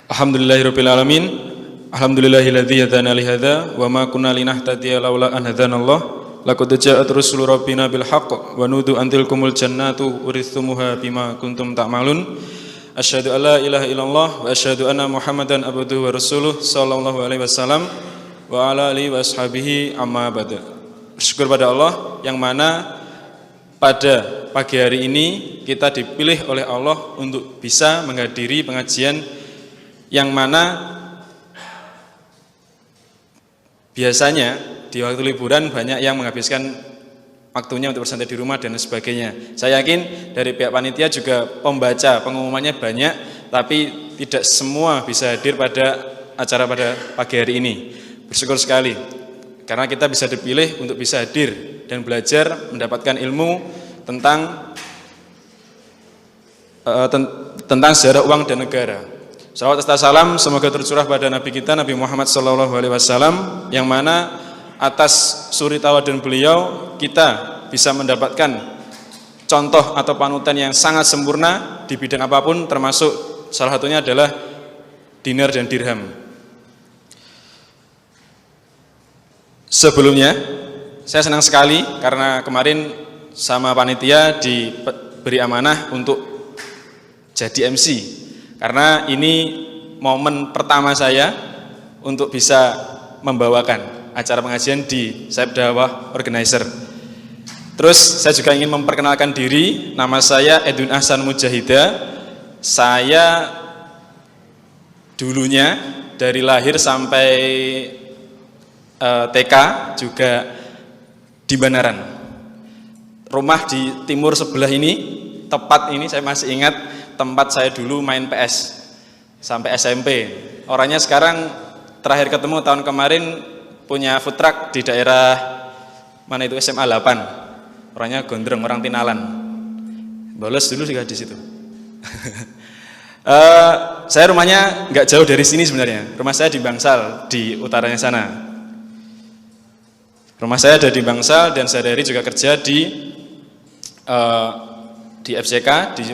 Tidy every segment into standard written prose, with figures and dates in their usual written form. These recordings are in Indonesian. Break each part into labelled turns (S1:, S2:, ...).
S1: Alhamdulillahirabbil alamin. Alhamdulillahilladzi hadana li hadza wa ma kunna linahtadiya laula an hadanallah. Laqad ja'at rusulu rabbina bil haqq wa nudu antilkumul jannatu urithumuha bima kuntum ta'malun. Asyhadu an la ilaha illallah wa asyhadu anna Muhammadan abduhu wa rasuluh sallallahu alaihi wasallam wa ala alihi wa ashabihi amma ba'd. Bersyukur pada Allah yang mana pada pagi hari ini kita dipilih oleh Allah untuk bisa menghadiri pengajian yang mana biasanya di waktu liburan banyak yang menghabiskan waktunya untuk bersantai di rumah dan sebagainya. Saya yakin dari pihak panitia juga pembaca pengumumannya banyak, tapi tidak semua bisa hadir pada acara pada pagi hari ini. Bersyukur sekali karena kita bisa dipilih untuk bisa hadir dan belajar mendapatkan ilmu tentang sejarah uang dan negara. Salawat serta salam semoga tercurah pada Nabi kita Nabi Muhammad SAW yang mana atas suri tauladan beliau kita bisa mendapatkan contoh atau panutan yang sangat sempurna di bidang apapun, termasuk salah satunya adalah dinar dan dirham. Sebelumnya saya senang sekali karena kemarin sama panitia diberi amanah untuk jadi MC. Karena ini momen pertama saya untuk bisa membawakan acara pengajian di Saib Dawah Organizer. Terus saya juga ingin memperkenalkan diri, nama saya Edwin Ahsan Mujahida. Saya dulunya dari lahir sampai TK juga di Banaran. Rumah di timur sebelah ini, tepat ini saya masih ingat tempat saya dulu main PS sampai SMP. Orangnya sekarang terakhir ketemu tahun kemarin punya food truck di daerah mana itu SMA 8. Orangnya gondrong, orang Tinalan. Bolos dulu juga di situ. Saya rumahnya nggak jauh dari sini sebenarnya. Rumah saya di Bangsal, di utaranya sana. Rumah saya ada di Bangsal dan sehari-hari juga kerja di FCK, di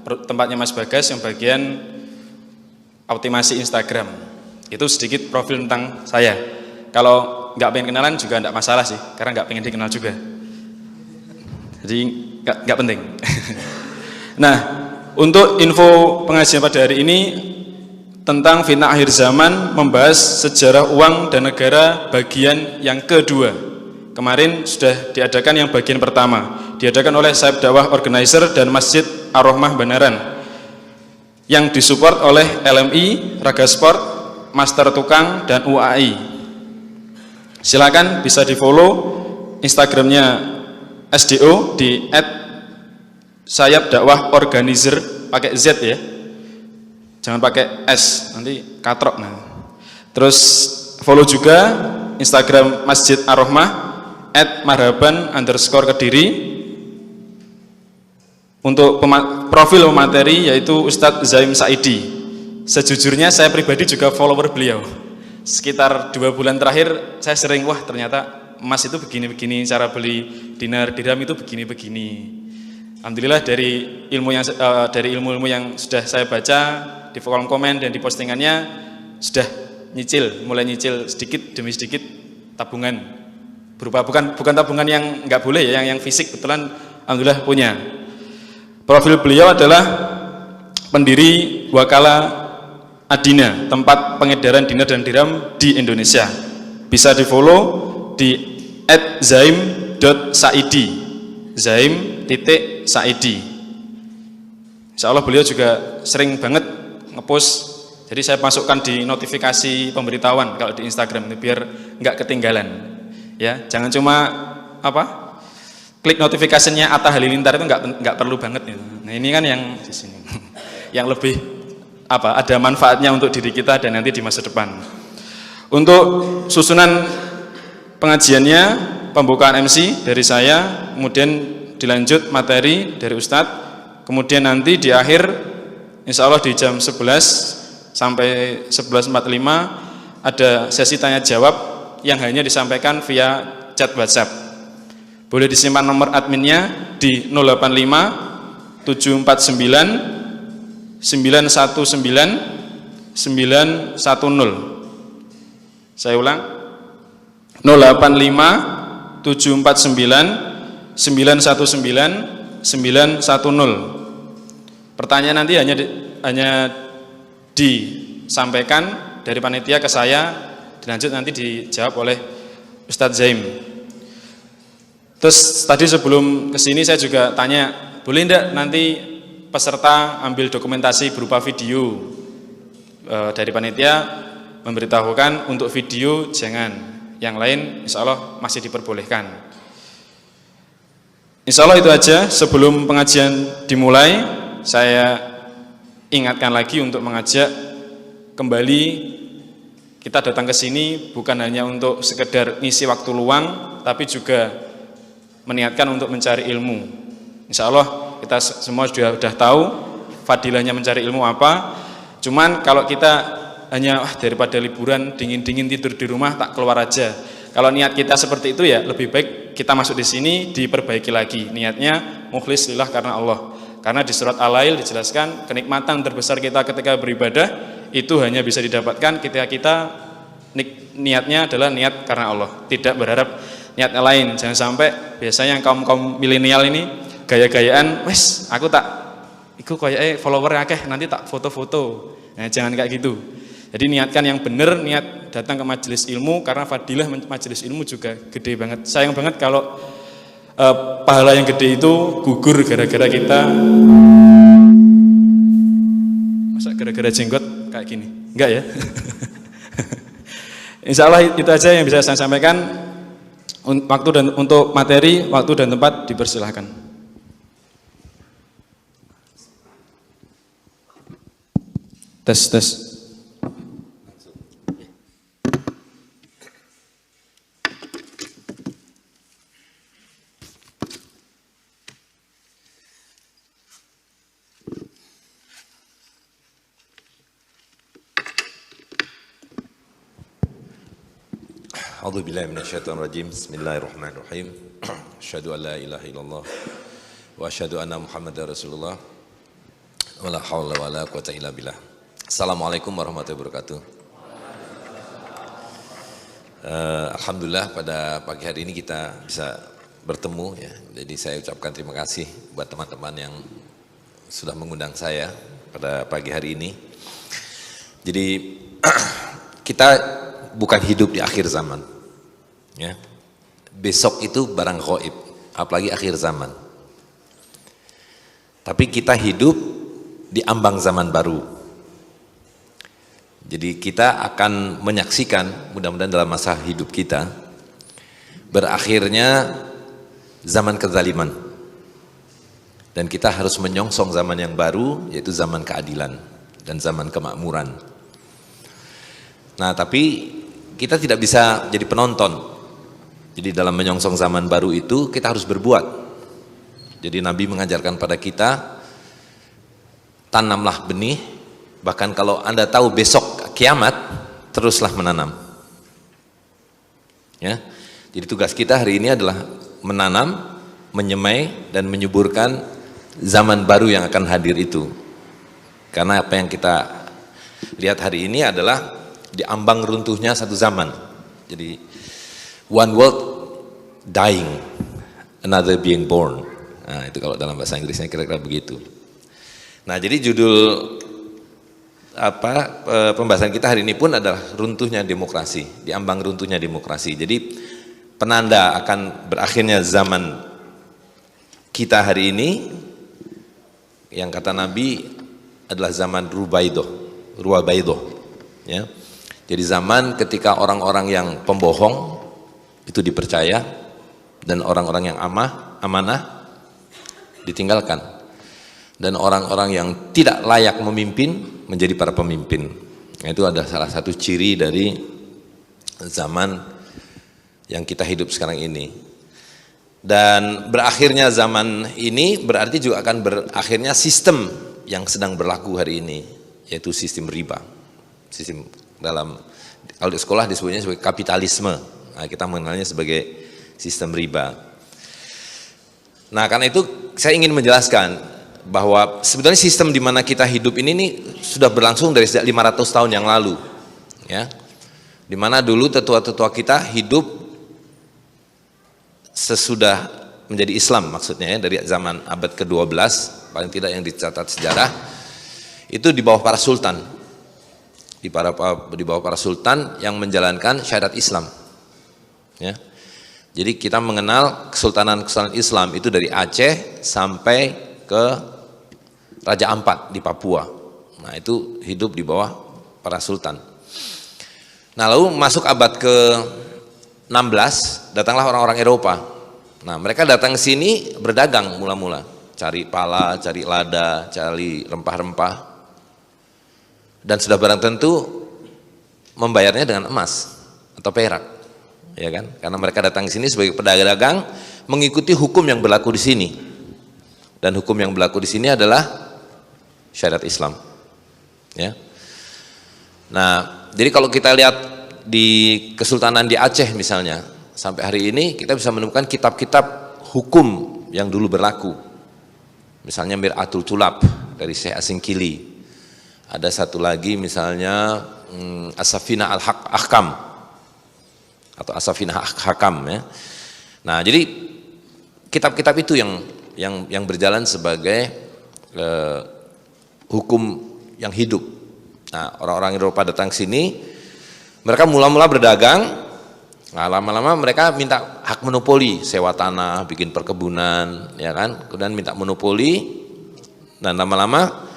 S1: tempatnya Mas Bagas yang bagian optimasi Instagram. Itu sedikit profil tentang saya. Kalau nggak pengen kenalan juga nggak masalah sih, karena nggak pengen dikenal juga. Jadi nggak penting. Nah, untuk info pengajian pada hari ini tentang fitnah akhir zaman, membahas sejarah uang dan negara bagian yang kedua. Kemarin sudah diadakan yang bagian pertama, diadakan oleh Saib Dawah Organizer dan Masjid Ar-Rahmah Banaran yang disupport oleh LMI, Raga Sport, Master Tukang, dan UAI. Silakan bisa di follow Instagramnya SDO di @Saib Dawah Organizer, pakai Z ya, jangan pakai S, nanti katrok. Nah, terus follow juga Instagram Masjid Ar-Rahmah @marhaban_kediri. Untuk profil pemateri yaitu Ustadz Zaim Saidi. Sejujurnya saya pribadi juga follower beliau. Sekitar 2 bulan terakhir saya sering, wah ternyata emas itu begini-begini, cara beli dinar dirham itu begini-begini. Alhamdulillah dari ilmu-ilmu yang sudah saya baca di kolom komen dan di postingannya sudah mulai nyicil sedikit demi sedikit tabungan. Berupa bukan tabungan yang nggak boleh ya, yang fisik, kebetulan alhamdulillah punya. Profil beliau adalah pendiri Wakala Adina, tempat pengedaran dinar dan dirham di Indonesia. Bisa di follow di @zaim.saidi, zaim.saidi. Insya Allah beliau juga sering banget ngepost, jadi saya masukkan di notifikasi pemberitahuan kalau di Instagram itu biar nggak ketinggalan. Ya, jangan cuma klik notifikasinya Atta Halilintar itu nggak perlu banget gitu. Nah ini kan yang di sini yang lebih ada manfaatnya untuk diri kita dan nanti di masa depan. Untuk susunan pengajiannya, pembukaan MC dari saya, kemudian dilanjut materi dari Ustadz, kemudian nanti di akhir insya Allah di jam 11 sampai 11.45 ada sesi tanya jawab yang hanya disampaikan via chat WhatsApp. Boleh disimpan nomor adminnya di 085 749 919 Saya ulang, 085 749 919 910. Pertanyaan nanti hanya disampaikan dari panitia ke saya, dilanjut nanti dijawab oleh Ustadz Zaim. Terus tadi sebelum kesini saya juga tanya, boleh enggak nanti peserta ambil dokumentasi berupa video dari panitia, memberitahukan untuk video jangan, yang lain insya Allah masih diperbolehkan. Insya Allah itu aja. Sebelum pengajian dimulai, saya ingatkan lagi untuk mengajak kembali kita datang ke sini bukan hanya untuk sekedar ngisi waktu luang, tapi juga meniatkan untuk mencari ilmu. Insya Allah kita semua sudah tahu fadilahnya mencari ilmu apa. Cuman kalau kita hanya daripada liburan dingin-dingin tidur di rumah tak keluar aja. Kalau niat kita seperti itu ya lebih baik kita masuk di sini diperbaiki lagi. Niatnya mukhlis lillah karena Allah. Karena di surat Al-Lail dijelaskan kenikmatan terbesar kita ketika beribadah itu hanya bisa didapatkan ketika kita niatnya adalah niat karena Allah, tidak berharap niat lain. Jangan sampai biasanya yang kaum milenial ini gaya-gayaan, wes aku tak iku kayak follower akeh nanti tak foto-foto. Nah, jangan kayak gitu. Jadi niatkan yang benar, niat datang ke majelis ilmu, karena fadilah majelis ilmu juga gede banget. Sayang banget kalau pahala yang gede itu gugur gara-gara kita masa gara-gara jenggot kayak gini. Enggak ya. Insya Allah itu aja yang bisa saya sampaikan. Waktu dan untuk materi, waktu dan tempat dipersilahkan. Tes.
S2: A'udzubillahi minasyaitonirrajim. Bismillahirrahmanirrahim. Asyhadu an la ilaha illallah wa asyhadu anna Muhammadar Rasulullah. Wala haula wala quwata illa billah. Assalamualaikum warahmatullahi wabarakatuh. Alhamdulillah pada pagi hari ini kita bisa bertemu ya. Jadi saya ucapkan terima kasih buat teman-teman yang sudah mengundang saya pada pagi hari ini. Jadi kita bukan hidup di akhir zaman, ya. Besok itu barang ghaib, apalagi akhir zaman. Tapi kita hidup di ambang zaman baru. Jadi kita akan menyaksikan, mudah-mudahan dalam masa hidup kita, berakhirnya zaman kezaliman. Dan kita harus menyongsong zaman yang baru, yaitu zaman keadilan dan zaman kemakmuran. Nah, tapi kita tidak bisa jadi penonton. Jadi dalam menyongsong zaman baru itu kita harus berbuat. Jadi Nabi mengajarkan pada kita, tanamlah benih, bahkan kalau Anda tahu besok kiamat, teruslah menanam. Ya. Jadi tugas kita hari ini adalah menanam, menyemai dan menyuburkan zaman baru yang akan hadir itu. Karena apa yang kita lihat hari ini adalah di ambang runtuhnya satu zaman. Jadi one world dying, another being born. Nah, itu kalau dalam bahasa Inggrisnya kira-kira begitu. Nah, jadi judul pembahasan kita hari ini pun adalah runtuhnya demokrasi, di ambang runtuhnya demokrasi. Jadi penanda akan berakhirnya zaman kita hari ini yang kata Nabi adalah zaman ruwabaidoh, ya. Jadi zaman ketika orang-orang yang pembohong itu dipercaya dan orang-orang yang amanah ditinggalkan, dan orang-orang yang tidak layak memimpin menjadi para pemimpin. Nah, itu adalah salah satu ciri dari zaman yang kita hidup sekarang ini. Dan berakhirnya zaman ini berarti juga akan berakhirnya sistem yang sedang berlaku hari ini, yaitu sistem riba. Sistem dalam, kalau di sekolah disebutnya sebagai kapitalisme. Nah, kita mengenalnya sebagai sistem riba. Nah, karena itu saya ingin menjelaskan bahwa sebetulnya sistem di mana kita hidup ini nih sudah berlangsung dari sejak 500 tahun yang lalu, ya. Di mana dulu tetua-tetua kita hidup sesudah menjadi Islam, maksudnya ya, dari zaman abad ke-12 paling tidak yang dicatat sejarah itu di bawah para sultan, di bawah para sultan yang menjalankan syariat Islam, ya. Jadi kita mengenal kesultanan Islam itu dari Aceh sampai ke Raja Ampat di Papua. Nah, itu hidup di bawah para sultan. Nah, lalu masuk abad ke-16 datanglah orang-orang Eropa. Nah, mereka datang ke sini berdagang mula-mula, cari pala, cari lada, cari rempah-rempah. Dan sudah barang tentu membayarnya dengan emas atau perak, ya kan? Karena mereka datang ke sini sebagai pedagang mengikuti hukum yang berlaku di sini. Dan hukum yang berlaku di sini adalah syariat Islam, ya. Nah, jadi kalau kita lihat di Kesultanan di Aceh misalnya, sampai hari ini kita bisa menemukan kitab-kitab hukum yang dulu berlaku. Misalnya Mir'atul Tulab dari Syekh Asingkili. Ada satu lagi misalnya As-Safinah Al-Ahkam atau As-Safinah Hakam, ya. Nah, jadi kitab-kitab itu yang berjalan sebagai hukum yang hidup. Nah, orang-orang Eropa datang ke sini, mereka mula-mula berdagang. Nah, lama-lama mereka minta hak monopoli, sewa tanah, bikin perkebunan, ya kan? Kemudian minta monopoli, dan lama-lama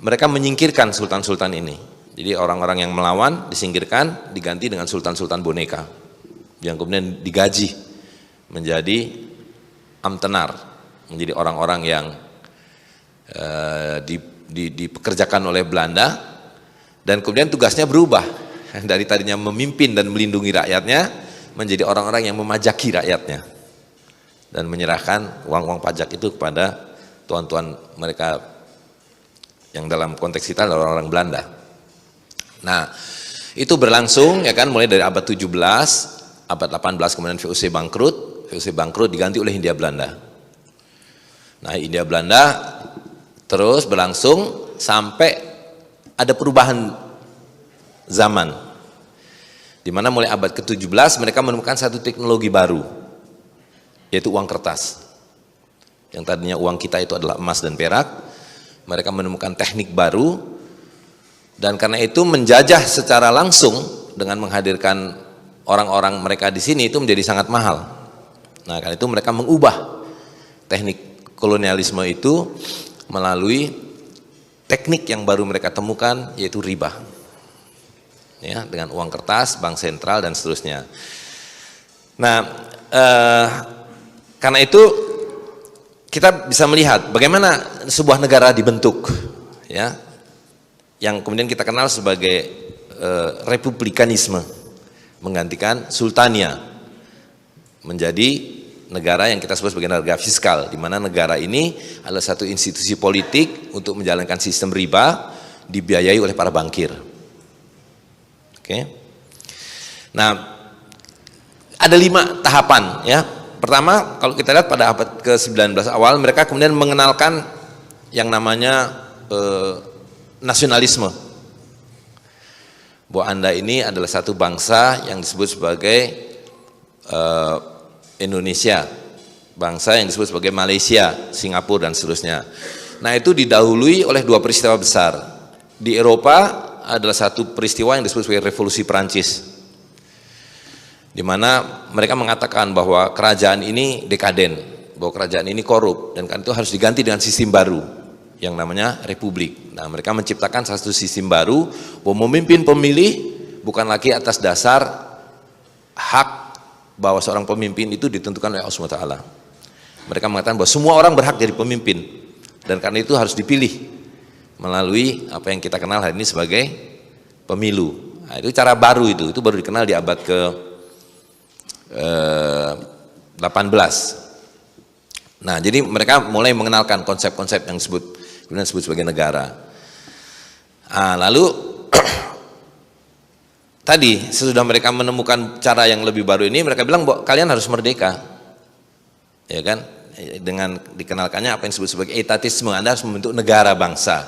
S2: mereka menyingkirkan sultan-sultan ini. Jadi orang-orang yang melawan disingkirkan, diganti dengan sultan-sultan boneka, yang kemudian digaji menjadi amtenar, menjadi orang-orang yang dipekerjakan oleh Belanda, dan kemudian tugasnya berubah dari tadinya memimpin dan melindungi rakyatnya menjadi orang-orang yang memajaki rakyatnya dan menyerahkan uang-uang pajak itu kepada tuan-tuan mereka yang dalam konteks kita adalah orang-orang Belanda. Nah, itu berlangsung, ya kan, mulai dari abad 17, abad 18 kemudian VOC bangkrut diganti oleh Hindia Belanda. Nah, Hindia Belanda terus berlangsung sampai ada perubahan zaman, di mana mulai abad ke-17 mereka menemukan satu teknologi baru, yaitu uang kertas. Yang tadinya uang kita itu adalah emas dan perak, mereka menemukan teknik baru, dan karena itu menjajah secara langsung dengan menghadirkan orang-orang mereka di sini itu menjadi sangat mahal. Nah, karena itu mereka mengubah teknik kolonialisme itu melalui teknik yang baru mereka temukan, yaitu riba, ya, dengan uang kertas, bank sentral dan seterusnya. Nah, karena itu kita bisa melihat bagaimana sebuah negara dibentuk, ya, yang kemudian kita kenal sebagai republikanisme, menggantikan sultania menjadi negara yang kita sebut sebagai negara fiskal, di mana negara ini adalah satu institusi politik untuk menjalankan sistem riba dibiayai oleh para bankir. Oke. Nah, ada 5 tahapan, ya. Pertama, kalau kita lihat pada abad ke-19 awal, mereka kemudian mengenalkan yang namanya nasionalisme. Bahwa Anda ini adalah satu bangsa yang disebut sebagai Indonesia, bangsa yang disebut sebagai Malaysia, Singapura dan seterusnya. Nah, itu didahului oleh 2 peristiwa besar. Di Eropa adalah satu peristiwa yang disebut sebagai Revolusi Perancis, di mana mereka mengatakan bahwa kerajaan ini dekaden, bahwa kerajaan ini korup, dan karena itu harus diganti dengan sistem baru yang namanya republik. Nah, mereka menciptakan satu sistem baru bahwa memimpin pemilih bukan lagi atas dasar hak bahwa seorang pemimpin itu ditentukan oleh Allah SWT. Mereka mengatakan bahwa semua orang berhak jadi pemimpin, dan karena itu harus dipilih melalui apa yang kita kenal hari ini sebagai pemilu. Nah, itu cara baru, itu baru dikenal di abad ke-18. Nah, jadi mereka mulai mengenalkan konsep-konsep yang disebut sebagai negara. Nah, lalu tadi sesudah mereka menemukan cara yang lebih baru ini, mereka bilang bahwa kalian harus merdeka, ya kan? dengan dikenalkannya apa yang disebut sebagai etatisme. Anda harus membentuk negara bangsa.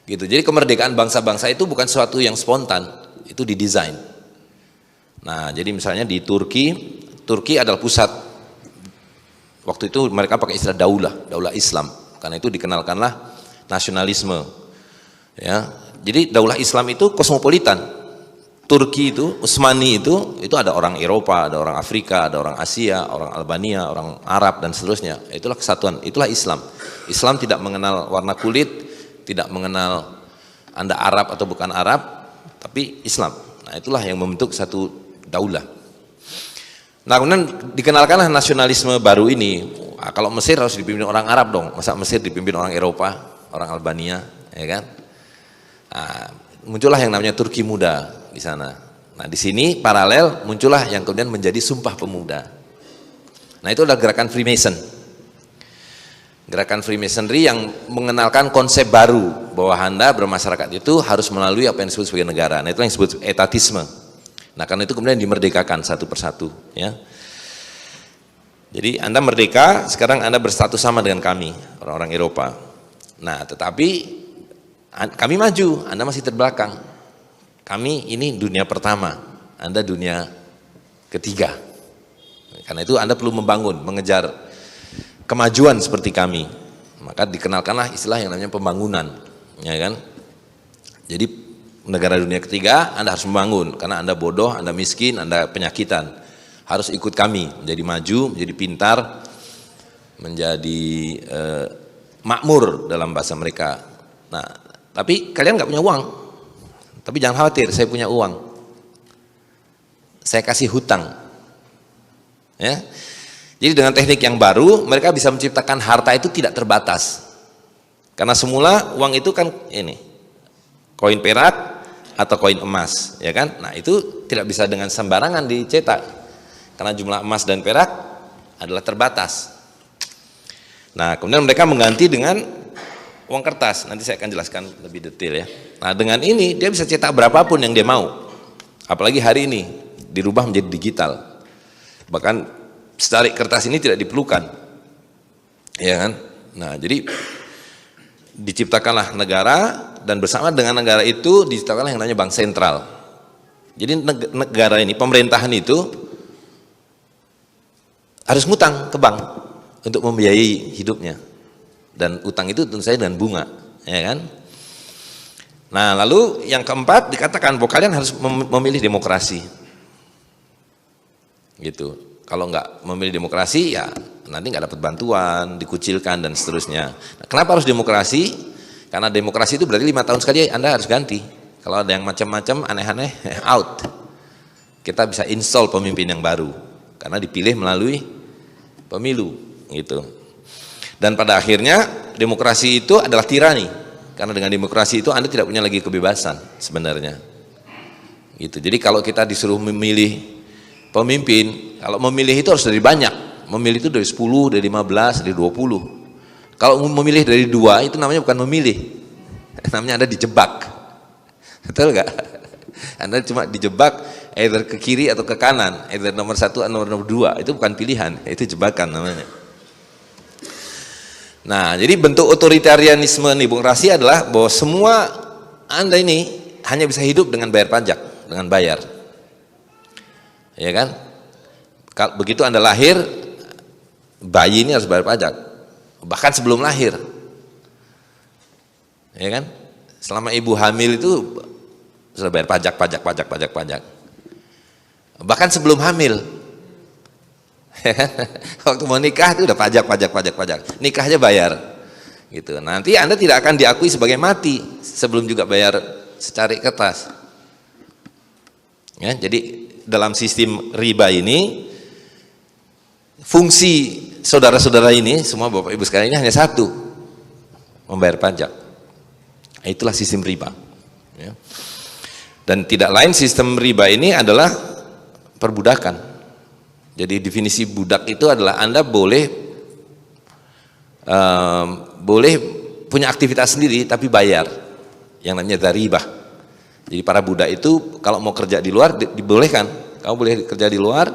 S2: Gitu. Jadi kemerdekaan bangsa-bangsa itu bukan sesuatu yang spontan, itu didesain. Nah, jadi misalnya di Turki adalah pusat. Waktu itu mereka pakai istilah daulah Islam. Karena itu dikenalkanlah nasionalisme. Ya. Jadi daulah Islam itu kosmopolitan. Turki itu, Utsmani itu ada orang Eropa, ada orang Afrika, ada orang Asia, orang Albania, orang Arab dan seterusnya. Itulah kesatuan, itulah Islam. Islam tidak mengenal warna kulit, tidak mengenal Anda Arab atau bukan Arab, tapi Islam. Nah, itulah yang membentuk satu daulah. Nah, kemudian dikenalkanlah nasionalisme baru ini. Nah, kalau Mesir harus dipimpin orang Arab dong, masa Mesir dipimpin orang Eropa, orang Albania, ya kan? Nah, muncullah yang namanya Turki Muda di sana. Nah, di sini paralel muncullah yang kemudian menjadi Sumpah Pemuda. Nah, itu adalah gerakan Freemason. Gerakan Freemasonry yang mengenalkan konsep baru bahwa Anda bermasyarakat itu harus melalui apa yang disebut sebagai negara. Nah, itu yang disebut etatisme. Nah, karena itu kemudian dimerdekakan satu persatu, ya. Jadi Anda merdeka, sekarang Anda berstatus sama dengan kami, orang-orang Eropa. Nah, tetapi kami maju, Anda masih terbelakang. Kami ini dunia pertama, Anda dunia ketiga. Karena itu Anda perlu membangun, mengejar kemajuan seperti kami. Maka dikenalkanlah istilah yang namanya pembangunan, ya kan? Jadi negara dunia ketiga Anda harus membangun, karena Anda bodoh, Anda miskin, Anda penyakitan. Harus ikut kami, menjadi maju, menjadi pintar, menjadi makmur dalam bahasa mereka. Nah, tapi kalian nggak punya uang. Tapi jangan khawatir, saya punya uang. Saya kasih hutang. Ya. Jadi dengan teknik yang baru, mereka bisa menciptakan harta itu tidak terbatas. Karena semula uang itu kan ini, koin perak atau koin emas, ya kan? Nah, itu tidak bisa dengan sembarangan dicetak. Karena jumlah emas dan perak adalah terbatas. Nah, kemudian mereka mengganti dengan uang kertas, nanti saya akan jelaskan lebih detail ya. Nah, dengan ini dia bisa cetak berapapun yang dia mau. Apalagi hari ini dirubah menjadi digital. Bahkan setarik kertas ini tidak diperlukan. Ya kan? Nah, jadi diciptakanlah negara dan bersama dengan negara itu diciptakanlah yang namanya bank sentral. Jadi negara ini, pemerintahan itu harus ngutang ke bank untuk membiayai hidupnya. Dan utang itu tentu saja dengan bunga, ya kan? Nah, lalu yang keempat dikatakan bahwa kalian harus memilih demokrasi, gitu. Kalau nggak memilih demokrasi, ya nanti nggak dapat bantuan, dikucilkan dan seterusnya. Nah, kenapa harus demokrasi? Karena demokrasi itu berarti 5 tahun sekali Anda harus ganti. Kalau ada yang macam-macam aneh-aneh, out. Kita bisa install pemimpin yang baru karena dipilih melalui pemilu, gitu. Dan pada akhirnya demokrasi itu adalah tirani, karena dengan demokrasi itu Anda tidak punya lagi kebebasan sebenarnya. Gitu. Jadi kalau kita disuruh memilih pemimpin, kalau memilih itu harus dari banyak. Memilih itu dari 10, dari 15, dari 20. Kalau memilih dari 2 itu namanya bukan memilih. Namanya Anda dijebak. Betul nggak? Anda cuma dijebak either ke kiri atau ke kanan, either nomor 1 atau nomor 2. Itu bukan pilihan, itu jebakan namanya. Nah, jadi bentuk otoritarianisme demokrasi adalah bahwa semua Anda ini hanya bisa hidup dengan bayar pajak, dengan bayar. Ya kan? Begitu Anda lahir, bayi ini harus bayar pajak. Bahkan sebelum lahir. Ya kan? Selama ibu hamil itu sudah bayar pajak. Bahkan sebelum hamil. Waktu mau nikah itu udah pajak. Nikah aja bayar. Gitu. Nanti Anda tidak akan diakui sebagai mati sebelum juga bayar secari kertas. Ya, jadi dalam sistem riba ini fungsi saudara-saudara ini, semua Bapak Ibu sekalian ini hanya satu, membayar pajak. Itulah sistem riba. Ya. Dan tidak lain sistem riba ini adalah perbudakan. Jadi definisi budak itu adalah Anda boleh punya aktivitas sendiri tapi bayar, yang namanya dharibah. Jadi para budak itu kalau mau kerja di luar dibolehkan, kamu boleh kerja di luar,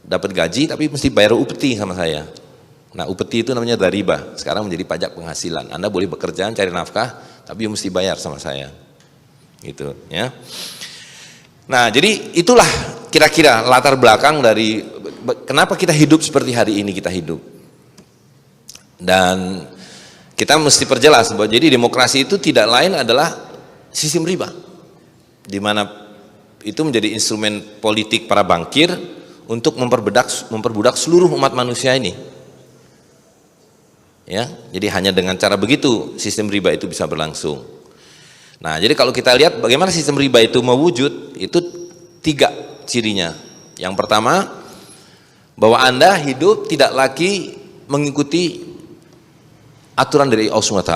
S2: dapat gaji tapi mesti bayar upeti sama saya. Nah, upeti itu namanya riba. Sekarang menjadi pajak penghasilan. Anda boleh bekerja, cari nafkah, tapi mesti bayar sama saya. Gitu, ya. Nah, jadi itulah kira-kira latar belakang dari kenapa kita hidup seperti hari ini kita hidup. Dan kita mesti perjelas bahwa jadi demokrasi itu tidak lain adalah sistem riba, di mana itu menjadi instrumen politik para bankir untuk memperbudak seluruh umat manusia ini. Ya, jadi hanya dengan cara begitu sistem riba itu bisa berlangsung. Nah, jadi kalau kita lihat bagaimana sistem riba itu mewujud, itu 3 cirinya. Yang pertama, bahwa Anda hidup tidak lagi mengikuti aturan dari Allah SWT.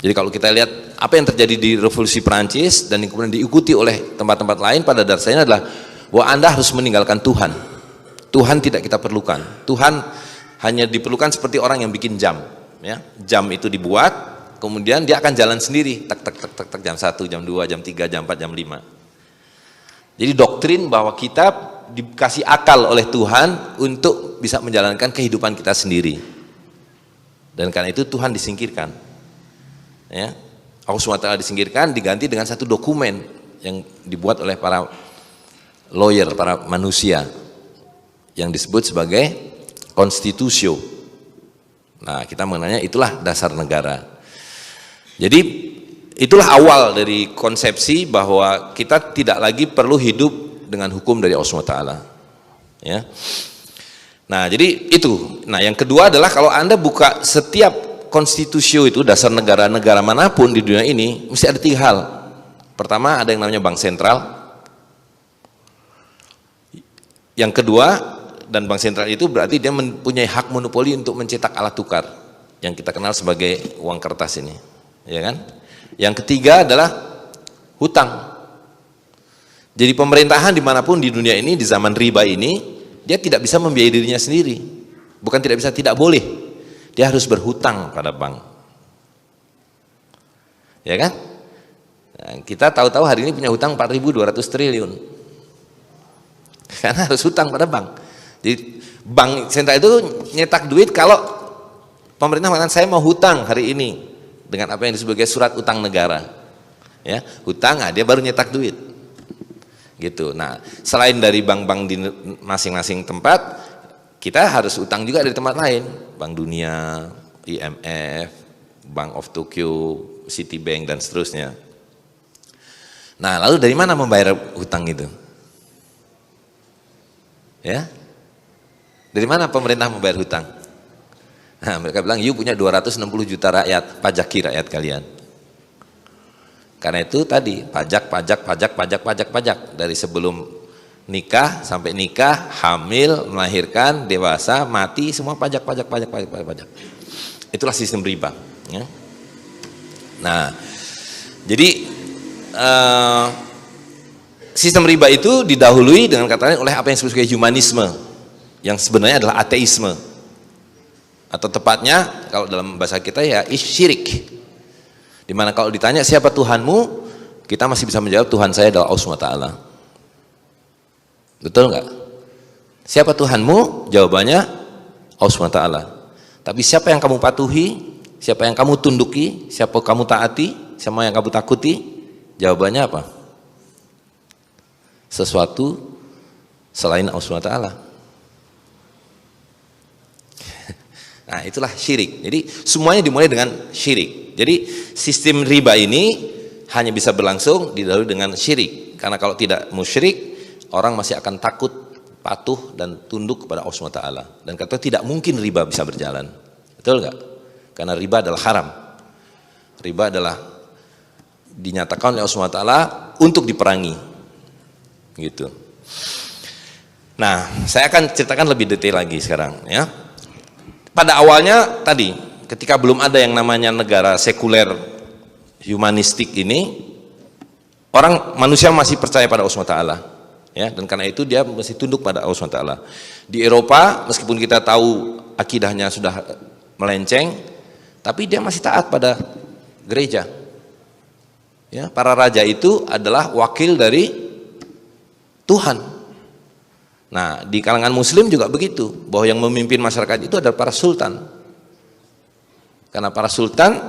S2: Jadi kalau kita lihat apa yang terjadi di revolusi Perancis dan kemudian diikuti oleh tempat-tempat lain pada dasarnya adalah bahwa Anda harus meninggalkan Tuhan. Tuhan tidak kita perlukan. Tuhan hanya diperlukan seperti orang yang bikin jam, ya. Jam itu dibuat, kemudian dia akan jalan sendiri, tak tak tak tak tak, jam 1, jam 2, jam 3, jam 4, jam 5. Jadi doktrin bahwa kita dikasih akal oleh Tuhan untuk bisa menjalankan kehidupan kita sendiri. Dan karena itu Tuhan disingkirkan. Ya. Allah SWT disingkirkan, diganti dengan satu dokumen yang dibuat oleh para lawyer, para manusia, yang disebut sebagai konstitusio. Nah, kita mengenanya itulah dasar negara. Jadi itulah awal dari konsepsi bahwa kita tidak lagi perlu hidup dengan hukum dari Allah SWT. Ya. Nah, jadi itu. Nah, yang kedua adalah kalau Anda buka setiap konstitusio itu, dasar negara-negara manapun di dunia ini, mesti ada 3 hal. Pertama, ada yang namanya bank sentral. Yang kedua, dan bank sentral itu berarti dia mempunyai hak monopoli untuk mencetak alat tukar yang kita kenal sebagai uang kertas ini, ya kan? Yang ketiga adalah hutang. Jadi pemerintahan dimanapun di dunia ini, di zaman riba ini, dia tidak bisa membiayai dirinya sendiri. Bukan tidak bisa, tidak boleh. Dia harus berhutang pada bank. Ya kan? Nah, kita tahu-tahu hari ini punya hutang 4.200 triliun. Karena harus hutang pada bank. Jadi bank sentral itu nyetak duit kalau pemerintah mengatakan saya mau hutang hari ini dengan apa yang disebut sebagai surat utang negara. Ya, hutang, dia baru nyetak duit. Gitu. Nah, selain dari bank-bank di masing-masing tempat, kita harus utang juga dari tempat lain, Bank Dunia, IMF, Bank of Tokyo, Citibank dan seterusnya. Nah, lalu dari mana membayar hutang itu? Ya, dari mana pemerintah membayar hutang? Nah, mereka bilang, you punya 260 juta rakyat, pajaki rakyat kalian. Karena itu tadi pajak dari sebelum nikah sampai nikah, hamil, melahirkan, dewasa, mati, semua pajak. Itulah sistem riba. Ya. Nah, jadi sistem riba itu didahului dengan kata lain oleh apa yang disebut sebagai humanisme, yang sebenarnya adalah ateisme, atau tepatnya kalau dalam bahasa kita ya syirik. Dimana kalau ditanya siapa Tuhanmu, kita masih bisa menjawab Tuhan saya adalah Allah SWT. Betul nggak? Siapa Tuhanmu? Jawabannya Allah SWT. Tapi siapa yang kamu patuhi, siapa yang kamu tunduki, siapa kamu taati, siapa yang kamu takuti? Jawabannya apa? Sesuatu selain Allah SWT. Nah, itulah syirik. Jadi semuanya dimulai dengan syirik. Jadi sistem riba ini hanya bisa berlangsung didahului dengan syirik. Karena kalau tidak musyrik, orang masih akan takut, patuh dan tunduk kepada Allah SWT. Dan kata tidak mungkin riba bisa berjalan. Betul nggak? Karena riba adalah haram. Riba adalah dinyatakan oleh Allah SWT untuk diperangi. Gitu. Nah, saya akan ceritakan lebih detail lagi sekarang, ya. Pada awalnya tadi, ketika belum ada yang namanya negara sekuler humanistik ini, manusia masih percaya pada Allah SWT, ya, dan karena itu dia mesti tunduk pada Allah SWT. Di Eropa, meskipun kita tahu akidahnya sudah melenceng, tapi dia masih taat pada gereja. Ya, para raja itu adalah wakil dari Tuhan. Nah, di kalangan muslim juga begitu, bahwa yang memimpin masyarakat itu adalah para sultan. Karena para sultan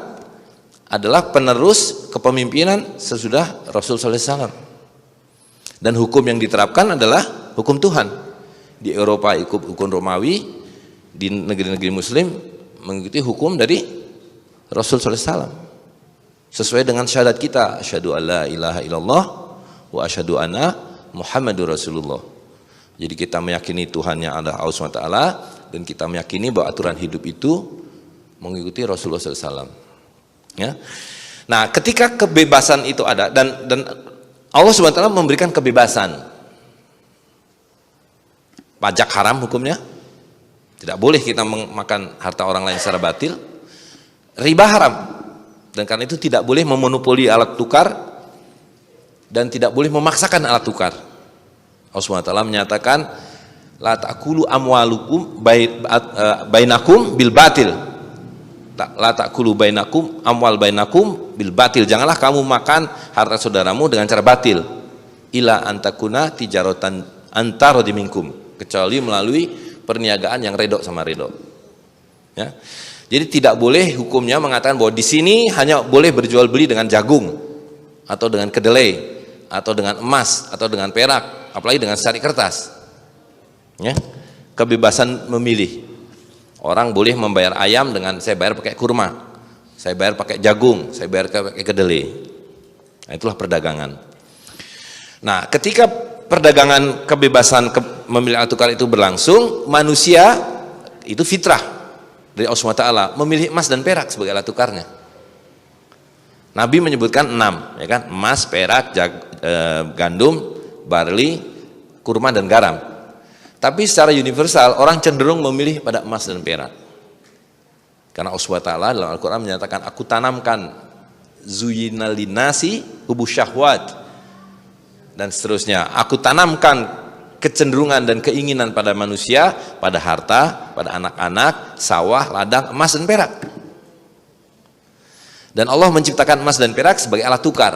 S2: adalah penerus kepemimpinan sesudah Rasul sallallahu alaihi wasallam. Dan hukum yang diterapkan adalah hukum Tuhan. Di Eropa ikut hukum Romawi, di negeri-negeri muslim mengikuti hukum dari Rasul sallallahu alaihi wasallam. Sesuai dengan syahadat kita, asyhadu alla ilaha illallah wa asyhadu anna Muhammadur Rasulullah. Jadi kita meyakini Tuhan yang ada Allah SWT, dan kita meyakini bahwa aturan hidup itu mengikuti Rasulullah SAW. Ya. Nah, ketika kebebasan itu ada, dan Allah SWT memberikan kebebasan. Pajak haram hukumnya, tidak boleh kita memakan harta orang lain secara batil. Riba haram, dan karena itu tidak boleh memonopoli alat tukar, dan tidak boleh memaksakan alat tukar. Allah SWT menyatakan, la ta'kulu amwalukum bainakum bil batil. La ta'kulu bainakum amwal bainakum bil batil. Janganlah kamu makan harta saudaramu dengan cara batil. Ila antakuna tijaratan antarodi minkum, kecuali melalui perniagaan yang redok sama redok. Ya. Jadi tidak boleh hukumnya mengatakan bahwa di sini hanya boleh berjual beli dengan jagung, atau dengan kedelai, atau dengan emas, atau dengan perak, apalagi dengan secari kertas. Ya. Kebebasan memilih. Orang boleh membayar ayam dengan saya bayar pakai kurma, saya bayar pakai jagung, saya bayar pakai kedelai. Nah, itulah perdagangan. Nah, ketika perdagangan kebebasan memilih alat tukar itu berlangsung, manusia itu fitrah dari Allah SWT memilih emas dan perak sebagai alat tukarnya. Nabi menyebutkan 6, ya kan? Emas, perak, gandum, barley, kurma dan garam. Tapi secara universal orang cenderung memilih pada emas dan perak. Karena Allah SWT dalam Al-Quran menyatakan, aku tanamkan zuyina linasi hubu syahwat, dan seterusnya. Aku tanamkan kecenderungan dan keinginan pada manusia, pada harta, pada anak-anak, sawah, ladang, emas dan perak. Dan Allah menciptakan emas dan perak sebagai alat tukar.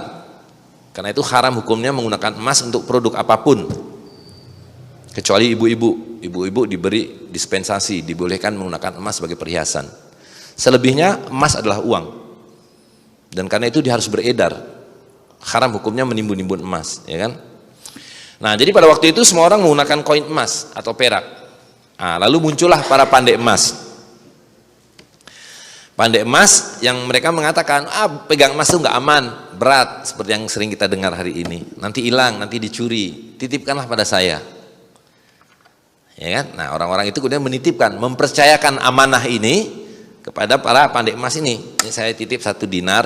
S2: Karena itu haram hukumnya menggunakan emas untuk produk apapun. Kecuali ibu-ibu diberi dispensasi, dibolehkan menggunakan emas sebagai perhiasan. Selebihnya emas adalah uang. Dan karena itu dia harus beredar. Haram hukumnya menimbun-nimbun emas, ya kan? Nah, jadi pada waktu itu semua orang menggunakan koin emas atau perak. Nah, lalu muncullah para pandai emas. Pandai emas yang mereka mengatakan, pegang emas itu nggak aman, berat, seperti yang sering kita dengar hari ini. Nanti hilang, nanti dicuri, titipkanlah pada saya. Ya kan? Nah, orang-orang itu kemudian menitipkan, mempercayakan amanah ini kepada para pandai emas ini. Ini saya titip 1 dinar,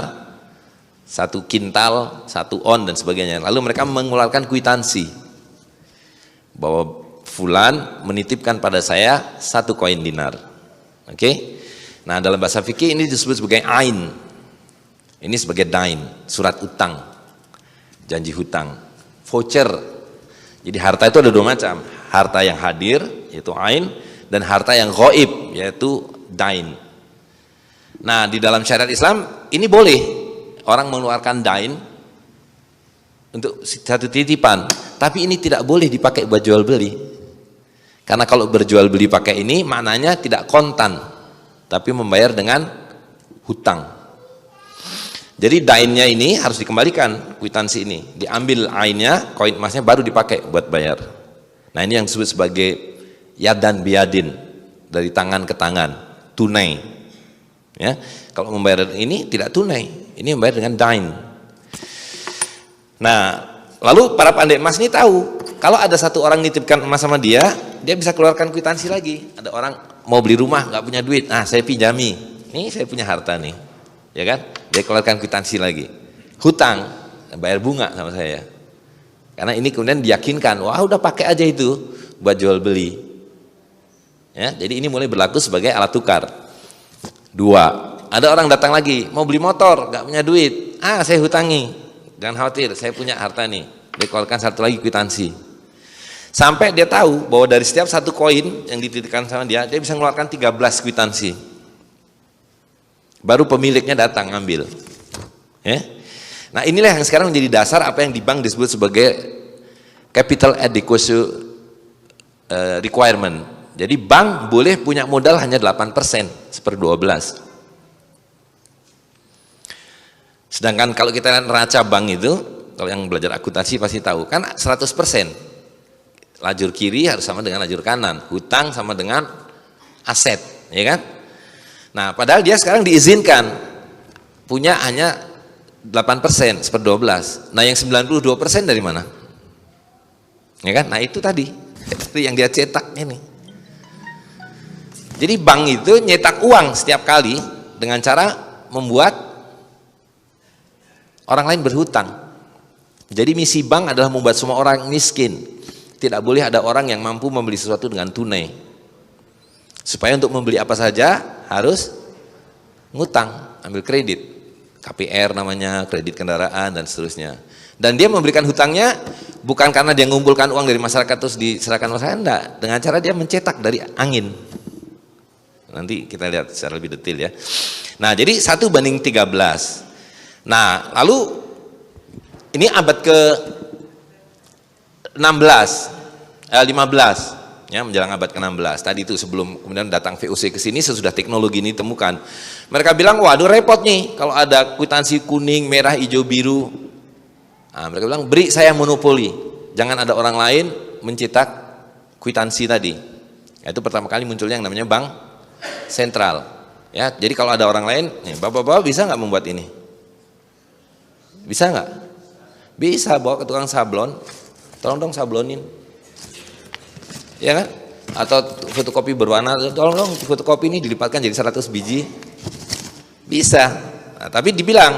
S2: 1 kintal, 1 on dan sebagainya. Lalu mereka mengeluarkan kwitansi bahwa fulan menitipkan pada saya 1 koin dinar. Oke? Nah, dalam bahasa fikih ini disebut sebagai ain. Ini sebagai dain, surat utang, janji hutang, voucher. Jadi harta itu ada 2 macam, harta yang hadir yaitu ain, dan harta yang ghaib yaitu dain. Nah, di dalam syariat Islam ini boleh orang mengeluarkan dain untuk 1 titipan, tapi ini tidak boleh dipakai buat jual beli. Karena kalau berjual beli pakai ini maknanya tidak kontan, tapi membayar dengan hutang. Jadi dainnya ini harus dikembalikan, kwitansi ini diambil ainnya, koin emasnya baru dipakai buat bayar. Nah, ini yang disebut sebagai yadan biyadin, dari tangan ke tangan, tunai. Ya, kalau membayar ini tidak tunai, ini membayar dengan dain. Nah, lalu para pandai emas ini tahu kalau ada 1 orang nitipkan emas sama dia bisa keluarkan kwitansi lagi. Ada orang mau beli rumah nggak punya duit, saya pinjami, ini saya punya harta nih, ya kan? Dia keluarkan kwitansi lagi, hutang, bayar bunga sama saya. Karena ini kemudian diyakinkan, wah udah pakai aja itu buat jual beli. Ya, jadi ini mulai berlaku sebagai alat tukar. 2, ada orang datang lagi mau beli motor, nggak punya duit, saya hutangi, jangan khawatir, saya punya harta nih. Dia keluarkan 1 lagi kwitansi. Sampai dia tahu bahwa dari setiap 1 koin yang dititipkan sama dia bisa mengeluarkan 13 kwitansi. Baru pemiliknya datang ngambil. Ya. Nah, inilah yang sekarang menjadi dasar apa yang di bank disebut sebagai capital adequacy requirement. Jadi bank boleh punya modal hanya 8%, 1/12. Sedangkan kalau kita neraca bank itu, kalau yang belajar akuntansi pasti tahu, kan 100%. Lajur kiri harus sama dengan lajur kanan, hutang sama dengan aset, ya kan? Nah, padahal dia sekarang diizinkan punya hanya 8%, 1/12. Nah, yang 92% dari mana? Ya kan? Nah, itu tadi yang dia cetak ini. Jadi bank itu nyetak uang setiap kali dengan cara membuat orang lain berhutang. Jadi misi bank adalah membuat semua orang miskin. Tidak boleh ada orang yang mampu membeli sesuatu dengan tunai. Supaya untuk membeli apa saja harus ngutang, ambil kredit. KPR namanya, kredit kendaraan dan seterusnya. Dan dia memberikan hutangnya bukan karena dia mengumpulkan uang dari masyarakat terus diserahkan masyarakat, enggak. Dengan cara dia mencetak dari angin. Nanti kita lihat secara lebih detail ya. Nah, jadi 1/13. Nah, lalu ini abad ke 15 ya, menjelang abad ke-16. Tadi itu sebelum kemudian datang VOC ke sini, sesudah teknologi ini ditemukan. Mereka bilang, waduh repot nih kalau ada kwitansi kuning, merah, hijau, biru. Nah, mereka bilang, beri saya monopoli. Jangan ada orang lain mencetak kwitansi tadi. Itu pertama kali munculnya yang namanya bank sentral. Ya, jadi kalau ada orang lain, nih, bapak-bapak bisa nggak membuat ini? Bisa nggak? Bisa, bawa ke tukang sablon, tolong dong sablonin, ya kan? Atau fotokopi berwarna, tolong dong fotokopi ini dilipatkan jadi 100 biji, bisa. Nah, tapi dibilang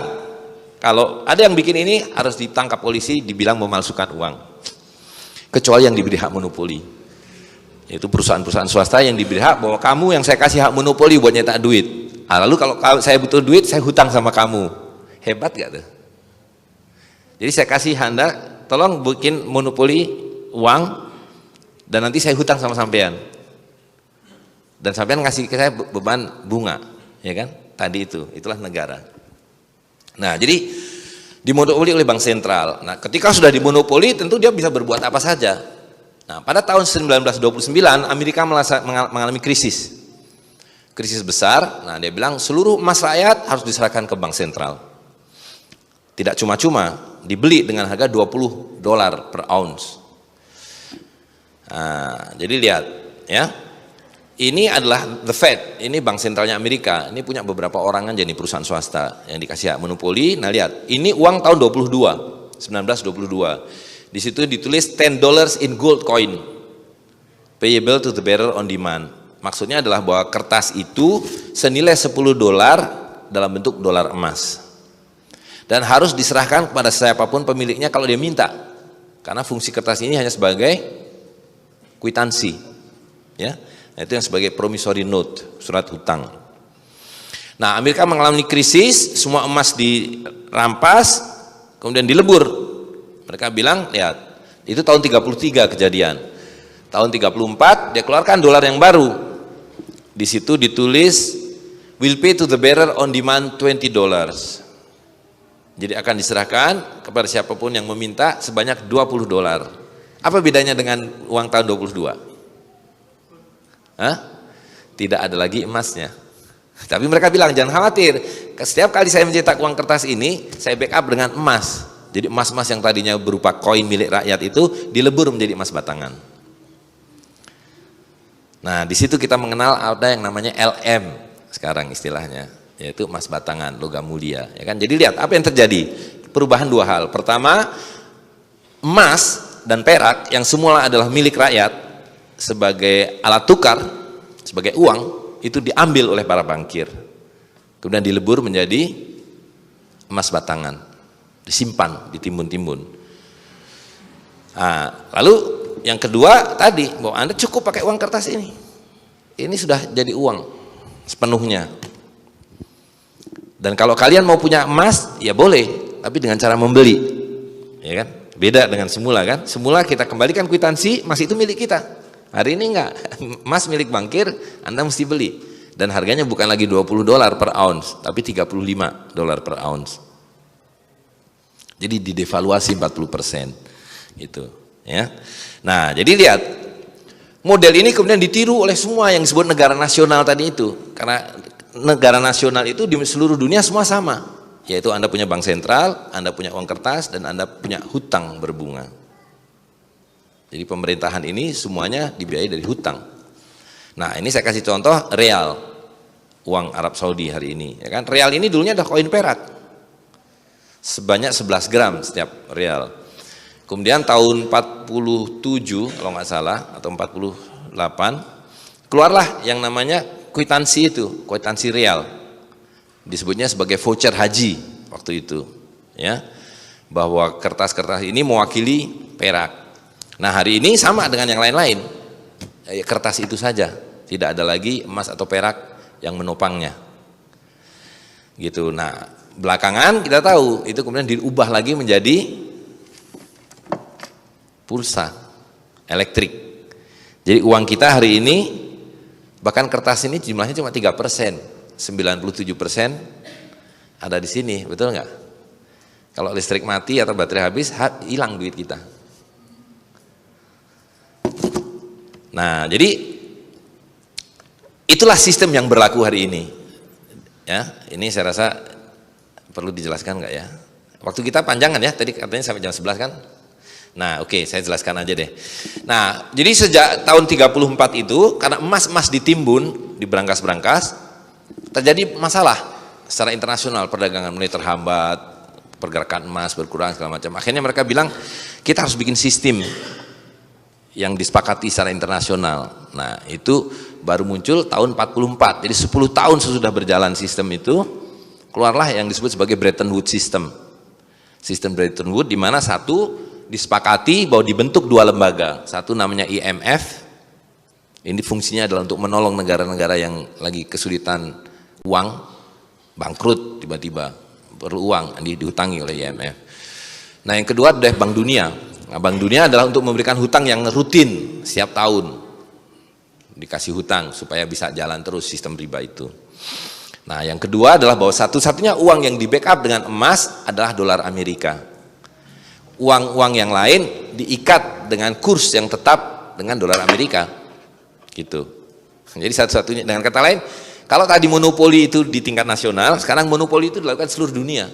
S2: kalau ada yang bikin ini harus ditangkap polisi, dibilang memalsukan uang, kecuali yang diberi hak monopoli, yaitu perusahaan-perusahaan swasta yang diberi hak bahwa kamu yang saya kasih hak monopoli buat nyetak duit. Nah, lalu kalau saya butuh duit, saya hutang sama kamu. Hebat gak tuh? Jadi saya kasih Anda, tolong bikin monopoli uang dan nanti saya hutang sama sampean. Dan sampean ngasih ke saya beban bunga, ya kan? Tadi itulah negara. Nah, jadi dimonopoli oleh bank sentral. Nah, ketika sudah dimonopoli tentu dia bisa berbuat apa saja. Nah, pada tahun 1929 Amerika mengalami krisis. Krisis besar. Nah, dia bilang seluruh emas rakyat harus diserahkan ke bank sentral. Tidak cuma-cuma, dibeli dengan harga $20 per ounce. Nah, jadi lihat ya, ini adalah the Fed, ini bank sentralnya Amerika. Ini punya beberapa orang aja nih perusahaan swasta yang dikasih hak monopoli. Nah lihat, ini uang tahun 1922. Di situ ditulis $10 in gold coin, payable to the bearer on demand. Maksudnya adalah bahwa kertas itu senilai $10 dalam bentuk dolar emas. Dan harus diserahkan kepada siapapun pemiliknya kalau dia minta, karena fungsi kertas ini hanya sebagai kwitansi, ya. Nah, itu yang sebagai promissory note, surat hutang. Nah, Amerika mengalami krisis, semua emas dirampas, kemudian dilebur. Mereka bilang, lihat, itu tahun 33 kejadian. Tahun 34 dia keluarkan dolar yang baru. Di situ ditulis will pay to the bearer on demand $20. Jadi akan diserahkan kepada siapapun yang meminta sebanyak $20. Apa bedanya dengan uang tahun 22? Hah? Tidak ada lagi emasnya. Tapi mereka bilang jangan khawatir, setiap kali saya mencetak uang kertas ini, saya backup dengan emas. Jadi emas-emas yang tadinya berupa koin milik rakyat itu dilebur menjadi emas batangan. Nah, di situ kita mengenal ada yang namanya LM sekarang istilahnya, yaitu emas batangan, logam mulia, ya kan? Jadi lihat apa yang terjadi, perubahan dua hal. Pertama, emas dan perak yang semula adalah milik rakyat sebagai alat tukar, sebagai uang, itu diambil oleh para bankir, kemudian dilebur menjadi emas batangan, disimpan di timbun-timbun. Nah, lalu yang kedua tadi, bahwa Anda cukup pakai uang kertas ini sudah jadi uang sepenuhnya. Dan kalau kalian mau punya emas, ya boleh, tapi dengan cara membeli, ya kan? Beda dengan semula kan? Semula kita kembalikan kwitansi, emas itu milik kita. Hari ini enggak, emas milik bankir, Anda mesti beli. Dan harganya bukan lagi $20 per ounce, tapi $35 per ounce. Jadi didevaluasi 40%, gitu, ya. Nah, jadi lihat, Model ini kemudian ditiru oleh semua yang disebut negara nasional tadi itu. Karena negara nasional itu di seluruh dunia semua sama. Yaitu Anda punya bank sentral, Anda punya uang kertas, dan Anda punya hutang berbunga. Jadi pemerintahan ini semuanya dibiayai dari hutang. Nah ini saya kasih contoh real, uang Arab Saudi hari ini. Ya kan? Real ini dulunya ada koin perak. Sebanyak 11 gram setiap real. Kemudian tahun 47 kalau nggak salah atau 48 keluarlah yang namanya kwitansi itu, kwitansi real. Disebutnya sebagai voucher haji waktu itu, ya. Bahwa kertas-kertas ini mewakili perak. Nah, hari ini sama dengan yang lain-lain. Kertas itu saja, tidak ada lagi emas atau perak yang menopangnya. Gitu. Nah, belakangan kita tahu itu kemudian diubah lagi menjadi pulsa elektrik. Jadi uang kita hari ini bahkan kertas ini jumlahnya cuma 3%, 97% ada di sini, betul nggak? Kalau listrik mati atau baterai habis, hilang duit kita. Nah, jadi itulah sistem yang berlaku hari ini. Ya, ini saya rasa perlu dijelaskan nggak ya? Waktu kita panjangan ya, tadi katanya sampai jam 11 kan? Nah oke, saya jelaskan aja deh. Nah jadi sejak tahun 34 itu karena emas ditimbun di berangkas-berangkas, terjadi masalah secara internasional, perdagangan mulai terhambat, pergerakan emas berkurang segala macam. Akhirnya mereka bilang kita harus bikin sistem yang disepakati secara internasional. Nah itu baru muncul tahun 44. Jadi 10 tahun sesudah berjalan sistem itu, keluarlah yang disebut sebagai Bretton Woods System. Sistem Bretton Woods di mana satu disepakati bahwa dibentuk dua lembaga, satu namanya IMF, ini fungsinya adalah untuk menolong negara-negara yang lagi kesulitan uang, bangkrut tiba-tiba, perlu uang, dihutangi oleh IMF. Nah yang kedua adalah Bank Dunia. Nah, Bank Dunia adalah untuk memberikan hutang yang rutin setiap tahun, dikasih hutang supaya bisa jalan terus sistem riba itu. Nah yang kedua adalah bahwa satu-satunya uang yang di backup dengan emas adalah dolar Amerika. Uang-uang yang lain diikat dengan kurs yang tetap dengan dolar Amerika, gitu. Jadi satu-satunya, dengan kata lain, kalau tadi monopoli itu di tingkat nasional, sekarang monopoli itu dilakukan seluruh dunia,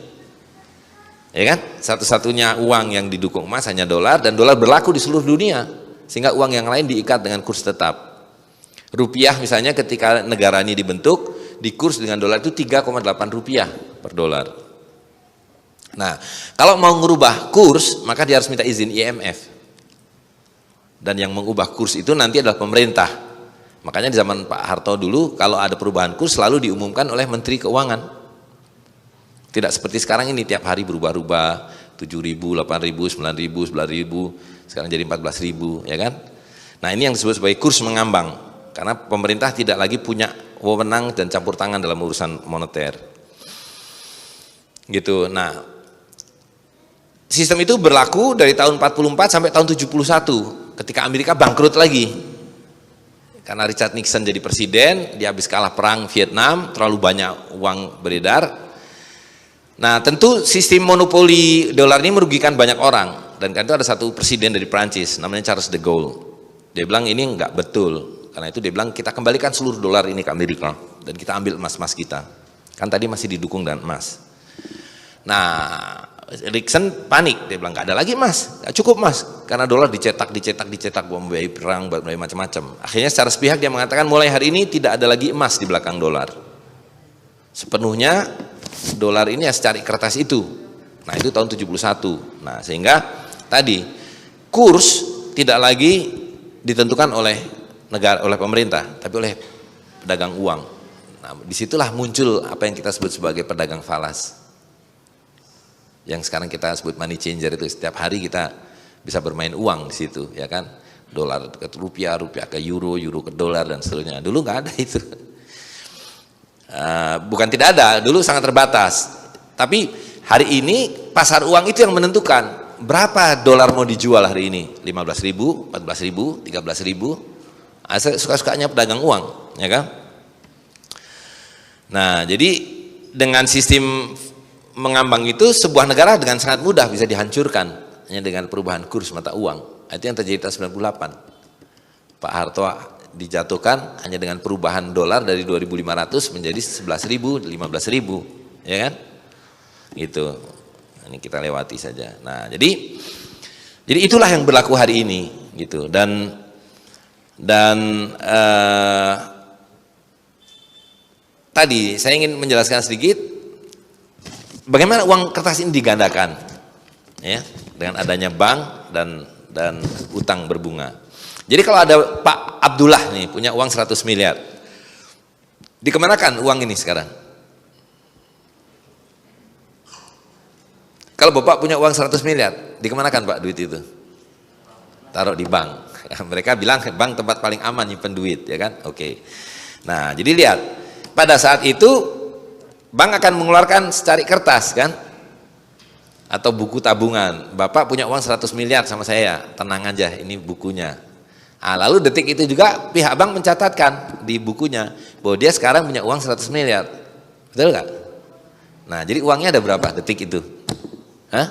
S2: ya kan? Satu-satunya uang yang didukung emas hanya dolar, dan dolar berlaku di seluruh dunia, sehingga uang yang lain diikat dengan kurs tetap. Rupiah misalnya ketika negara ini dibentuk, di kurs dengan dolar itu 3,8 rupiah per dolar. Nah, kalau mau merubah kurs, maka dia harus minta izin IMF. Dan yang mengubah kurs itu nanti adalah pemerintah. Makanya di zaman Pak Harto dulu, kalau ada perubahan kurs selalu diumumkan oleh Menteri Keuangan. Tidak seperti sekarang ini, tiap hari berubah-ubah, 7.000, 8.000, 9.000, 11.000, sekarang jadi 14.000, ya kan? Nah ini yang disebut sebagai kurs mengambang. Karena pemerintah tidak lagi punya wewenang dan campur tangan dalam urusan moneter. Gitu, nah sistem itu berlaku dari tahun 44 sampai tahun 71 ketika Amerika bangkrut lagi karena Richard Nixon jadi presiden, dia habis kalah perang Vietnam, terlalu banyak uang beredar. Nah tentu sistem monopoli dolar ini merugikan banyak orang, dan karena itu ada satu presiden dari Prancis namanya Charles de Gaulle, dia bilang ini enggak betul, karena itu dia bilang kita kembalikan seluruh dolar ini ke Amerika dan kita ambil emas-emas kita, kan tadi masih didukung dengan emas. Nah Nixon panik, dia bilang nggak ada lagi emas, nggak cukup emas, karena dolar dicetak, membiayai perang, membiayai macam-macam. Akhirnya secara sepihak dia mengatakan mulai hari ini tidak ada lagi emas di belakang dolar. Sepenuhnya dolar ini harus cari kertas itu. Nah itu tahun 71. Nah sehingga tadi kurs tidak lagi ditentukan oleh negara, oleh pemerintah, tapi oleh pedagang uang. Nah disitulah muncul apa yang kita sebut sebagai pedagang falas, yang sekarang kita sebut money changer itu. Setiap hari kita bisa bermain uang di situ, ya kan? Dolar ke rupiah, rupiah ke euro, euro ke dolar dan seterusnya. Dulu nggak ada itu. Bukan tidak ada, dulu sangat terbatas. Tapi hari ini pasar uang itu yang menentukan berapa dolar mau dijual hari ini. 15.000, 14.000, 13.000. Suka-sukanya pedagang uang, ya kan? Nah, jadi dengan sistem mengambang itu sebuah negara dengan sangat mudah bisa dihancurkan hanya dengan perubahan kurs mata uang. Itu yang terjadi tahun 98. Pak Harto dijatuhkan hanya dengan perubahan dolar dari 2.500 menjadi 11.000, 15.000, ya kan? Gitu. Ini kita lewati saja. Nah, jadi itulah yang berlaku hari ini, gitu. Dan tadi saya ingin menjelaskan sedikit bagaimana uang kertas ini digandakan, ya, dengan adanya bank dan utang berbunga. Jadi kalau ada Pak Abdullah nih punya uang 100 miliar, dikemanakan uang ini sekarang? Kalau Bapak punya uang 100 miliar, dikemanakan Pak duit itu? Taruh di bank. Mereka bilang bank tempat paling aman nyimpen duit, ya kan? Oke. Nah, jadi lihat, pada saat itu bank akan mengeluarkan secari kertas kan? Atau buku tabungan. Bapak punya uang 100 miliar sama saya, tenang aja, ini bukunya. Nah, lalu detik itu juga pihak bank mencatatkan di bukunya bahwa dia sekarang punya uang 100 miliar. Betul nggak? Nah, jadi uangnya ada berapa detik itu? Hah?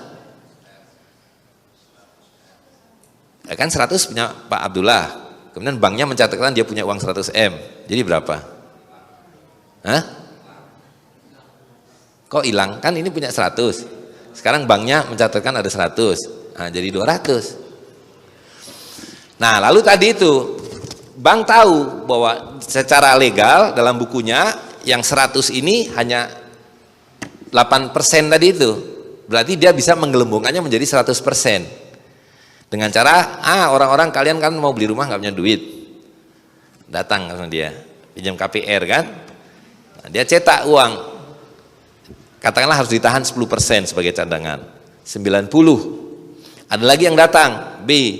S2: Ya kan 100 punya Pak Abdullah. Kemudian banknya mencatatkan dia punya uang 100 M. Jadi berapa? Hah? Kok hilang? Kan ini punya 100. Sekarang banknya mencatatkan ada 100. Nah, jadi 200. Nah, lalu tadi itu bank tahu bahwa secara legal dalam bukunya yang 100 ini hanya 8% tadi itu. Berarti dia bisa menggelembungkannya menjadi 100%. Dengan cara, orang-orang kalian kan mau beli rumah nggak punya duit. Datang sama dia, pinjam KPR kan. Nah, dia cetak uang. Katakanlah harus ditahan 10% sebagai cadangan. 90. Ada lagi yang datang, B,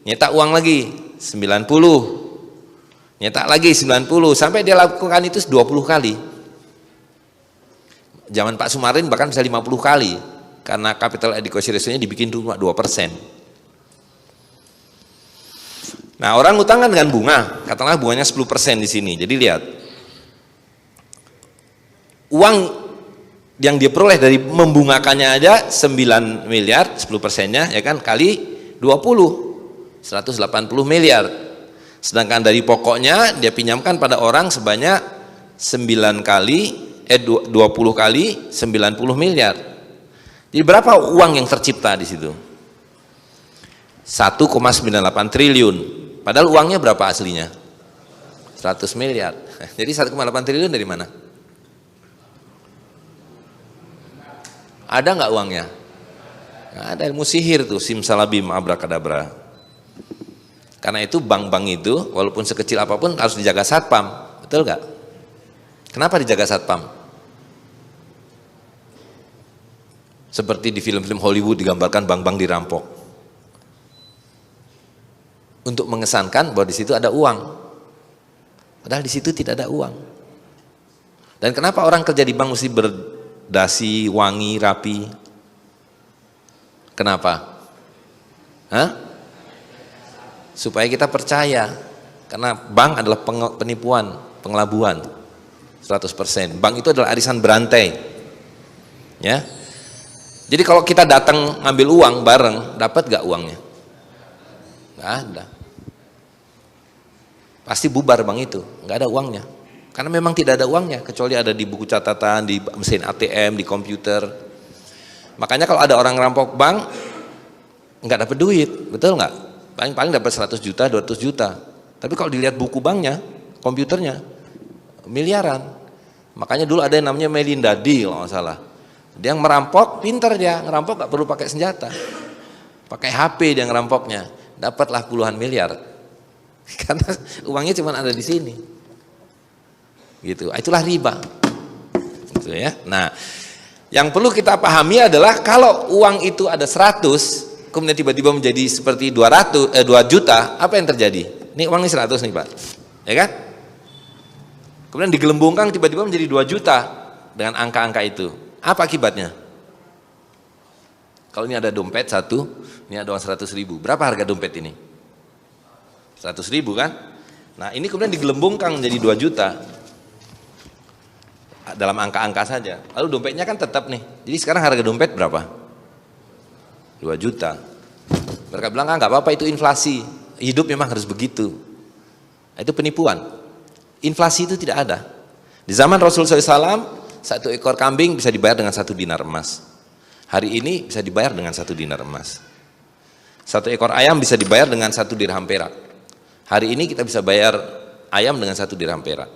S2: nyetak uang lagi 90. Nyetak lagi 90 sampai dia lakukan itu 20 kali. Zaman Pak Sumarin bahkan bisa 50 kali. Karena capital adequacy ratio-nya dibikin cuma 2%. Nah, orang utang kan dengan bunga, katakanlah bunganya 10% di sini. Jadi lihat, uang yang dia peroleh dari membungakannya aja 9 miliar, 10%-nya ya kan, kali 20, 180 miliar. Sedangkan dari pokoknya dia pinjamkan pada orang sebanyak 20 kali 90 miliar. Jadi berapa uang yang tercipta di situ? 1,98 triliun. Padahal uangnya berapa aslinya? 100 miliar. Jadi 1,8 triliun dari mana? Ada nggak uangnya? Nggak ada, ilmu sihir tuh, simsalabim abrakadabra. Karena itu bank-bank itu walaupun sekecil apapun harus dijaga satpam, betul nggak? Kenapa dijaga satpam? Seperti di film-film Hollywood digambarkan bank-bank dirampok. Untuk mengesankan bahwa di situ ada uang. Padahal di situ tidak ada uang. Dan kenapa orang kerja di bank mesti berdasi, wangi, rapi? Kenapa? Hah? Supaya kita percaya. Karena bank adalah penipuan, pengelabuan. 100%. Bank itu adalah arisan berantai. Ya. Jadi kalau kita datang ngambil uang bareng, dapat gak uangnya? Gak ada. Pasti bubar bank itu, gak ada uangnya. Karena memang tidak ada uangnya, kecuali ada di buku catatan, di mesin ATM, di komputer. Makanya kalau ada orang ngerampok bank, nggak dapat duit, betul nggak? Paling dapat 100 juta, 200 juta. Tapi kalau dilihat buku banknya, komputernya, miliaran. Makanya dulu ada yang namanya Melinda Deal, kalau nggak salah. Dia yang merampok, pintar dia, ngerampok nggak perlu pakai senjata. Pakai HP dia ngerampoknya, dapatlah puluhan miliar. Karena uangnya cuma ada di sini. Gitu. Itulah riba. Gitu ya. Nah, yang perlu kita pahami adalah kalau uang itu ada 100, kemudian tiba-tiba menjadi seperti 2 juta, apa yang terjadi? Ini uang ini 100 nih, Pak. Ya kan? Kemudian digelembungkan tiba-tiba menjadi 2 juta dengan angka-angka itu. Apa akibatnya? Kalau ini ada dompet 1, ini ada uang 100 ribu. Berapa harga dompet ini? 100 ribu kan? Nah, ini kemudian digelembungkan menjadi 2 juta. Dalam angka-angka saja. Lalu dompetnya kan tetap nih. Jadi sekarang harga dompet berapa? 2 juta. Mereka bilang, nggak apa-apa itu inflasi. Hidup memang harus begitu. Itu penipuan. Inflasi itu tidak ada. Di zaman Rasulullah SAW, 1 ekor kambing bisa dibayar dengan 1 dinar emas. Hari ini bisa dibayar dengan 1 dinar emas. 1 ekor ayam bisa dibayar dengan 1 dirham perak. Hari ini kita bisa bayar ayam dengan 1 dirham perak.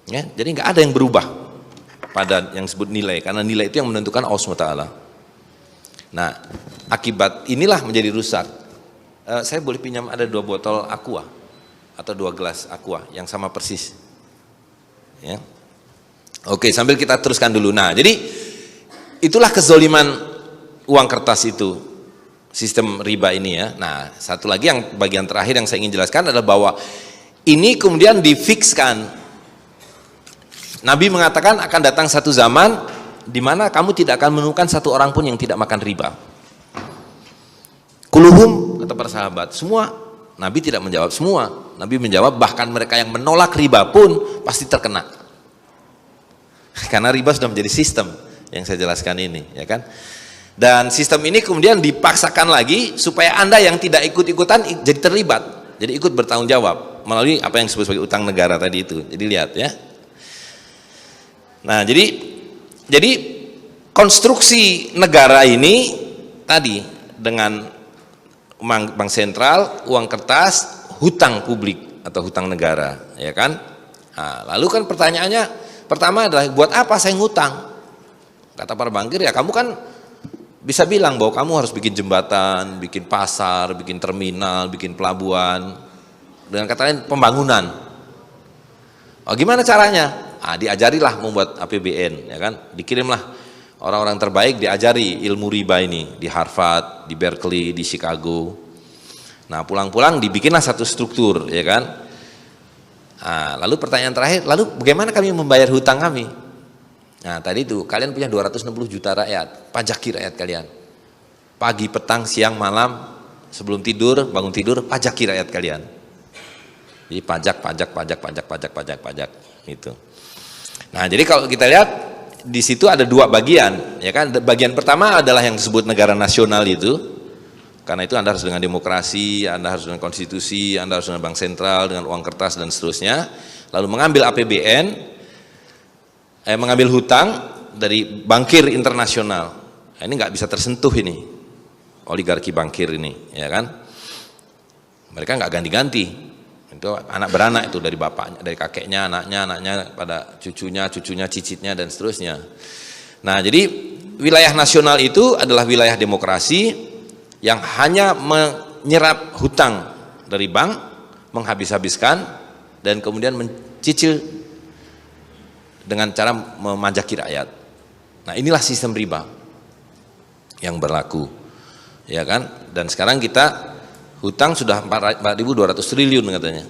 S2: Ya, jadi nggak ada yang berubah pada yang disebut nilai, karena nilai itu yang menentukan Allah SWT. Nah, akibat inilah menjadi rusak. Saya boleh pinjam ada 2 botol aqua atau 2 gelas aqua yang sama persis. Ya. Oke, sambil kita teruskan dulu. Nah, jadi itulah kezoliman uang kertas itu, sistem riba ini ya. Nah, satu lagi yang bagian terakhir yang saya ingin jelaskan adalah bahwa ini kemudian difikskan. Nabi mengatakan akan datang satu zaman di mana kamu tidak akan menemukan satu orang pun yang tidak makan riba. Kuluhum, kata para sahabat, semua. Nabi tidak menjawab semua. Nabi menjawab bahkan mereka yang menolak riba pun pasti terkena. Karena riba sudah menjadi sistem yang saya jelaskan ini, ya kan? Dan sistem ini kemudian dipaksakan lagi supaya Anda yang tidak ikut-ikutan jadi terlibat, jadi ikut bertanggung jawab melalui apa yang disebut sebagai utang negara tadi itu. Jadi lihat ya. Nah, jadi konstruksi negara ini tadi dengan bank sentral, uang kertas, hutang publik atau hutang negara, ya kan? Nah, lalu kan pertanyaannya pertama adalah buat apa saya ngutang? Kata para bankir, ya kamu kan bisa bilang bahwa kamu harus bikin jembatan, bikin pasar, bikin terminal, bikin pelabuhan, dengan kata lain pembangunan. Oh, gimana caranya? Diajarilah membuat APBN, ya kan? Dikirimlah orang-orang terbaik diajari ilmu riba ini di Harvard, di Berkeley, di Chicago. Nah, pulang-pulang dibikinlah satu struktur, ya kan? Nah, lalu pertanyaan terakhir, lalu bagaimana kami membayar hutang kami? Nah, tadi itu kalian punya 260 juta rakyat, pajaki rakyat kalian. Pagi, petang, siang, malam, sebelum tidur, bangun tidur, pajaki rakyat kalian. Jadi pajak itu. Nah, jadi kalau kita lihat di situ ada 2 bagian, ya kan? Bagian pertama adalah yang disebut negara nasional itu. Karena itu Anda harus dengan demokrasi, Anda harus dengan konstitusi, Anda harus dengan bank sentral, dengan uang kertas dan seterusnya. Lalu mengambil APBN, mengambil hutang dari bankir internasional. Nah, ini nggak bisa tersentuh ini, oligarki bankir ini, ya kan? Mereka nggak ganti-ganti. Itu anak beranak itu dari bapaknya, dari kakeknya, anaknya pada cucunya, cicitnya dan seterusnya. Nah, jadi wilayah nasional itu adalah wilayah demokrasi yang hanya menyerap hutang dari bank, menghabis-habiskan, dan kemudian mencicil dengan cara memajaki rakyat. Nah, inilah sistem riba yang berlaku, ya kan? Dan sekarang kita hutang sudah 4.200 triliun katanya.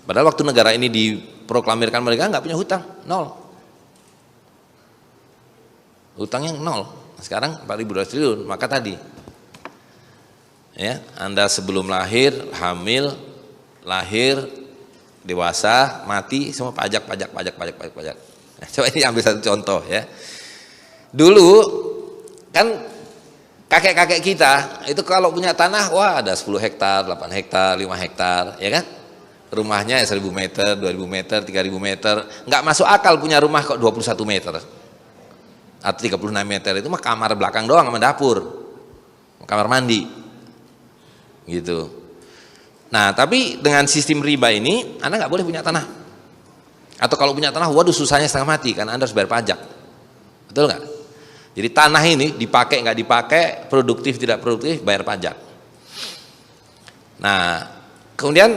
S2: Padahal waktu negara ini diproklamirkan mereka nggak punya hutang, 0. Hutangnya 0. Sekarang 4.200 triliun, maka tadi ya, Anda sebelum lahir, hamil, lahir, dewasa, mati, semua pajak. Nah, coba ini ambil satu contoh ya. Dulu kan kakek-kakek kita itu kalau punya tanah, wah ada 10 hektar, 8 hektar, 5 hektar, ya kan? Rumahnya 1.000 meter, 2.000 meter, 3.000 meter. Nggak masuk akal punya rumah kok 21 meter atau 36 meter. Itu mah kamar belakang doang sama dapur, kamar mandi gitu. Nah, tapi dengan sistem riba ini Anda nggak boleh punya tanah, atau kalau punya tanah, waduh susahnya setengah mati karena Anda harus bayar pajak, betul nggak? Jadi tanah ini dipakai nggak dipakai, produktif tidak produktif, bayar pajak. Nah, kemudian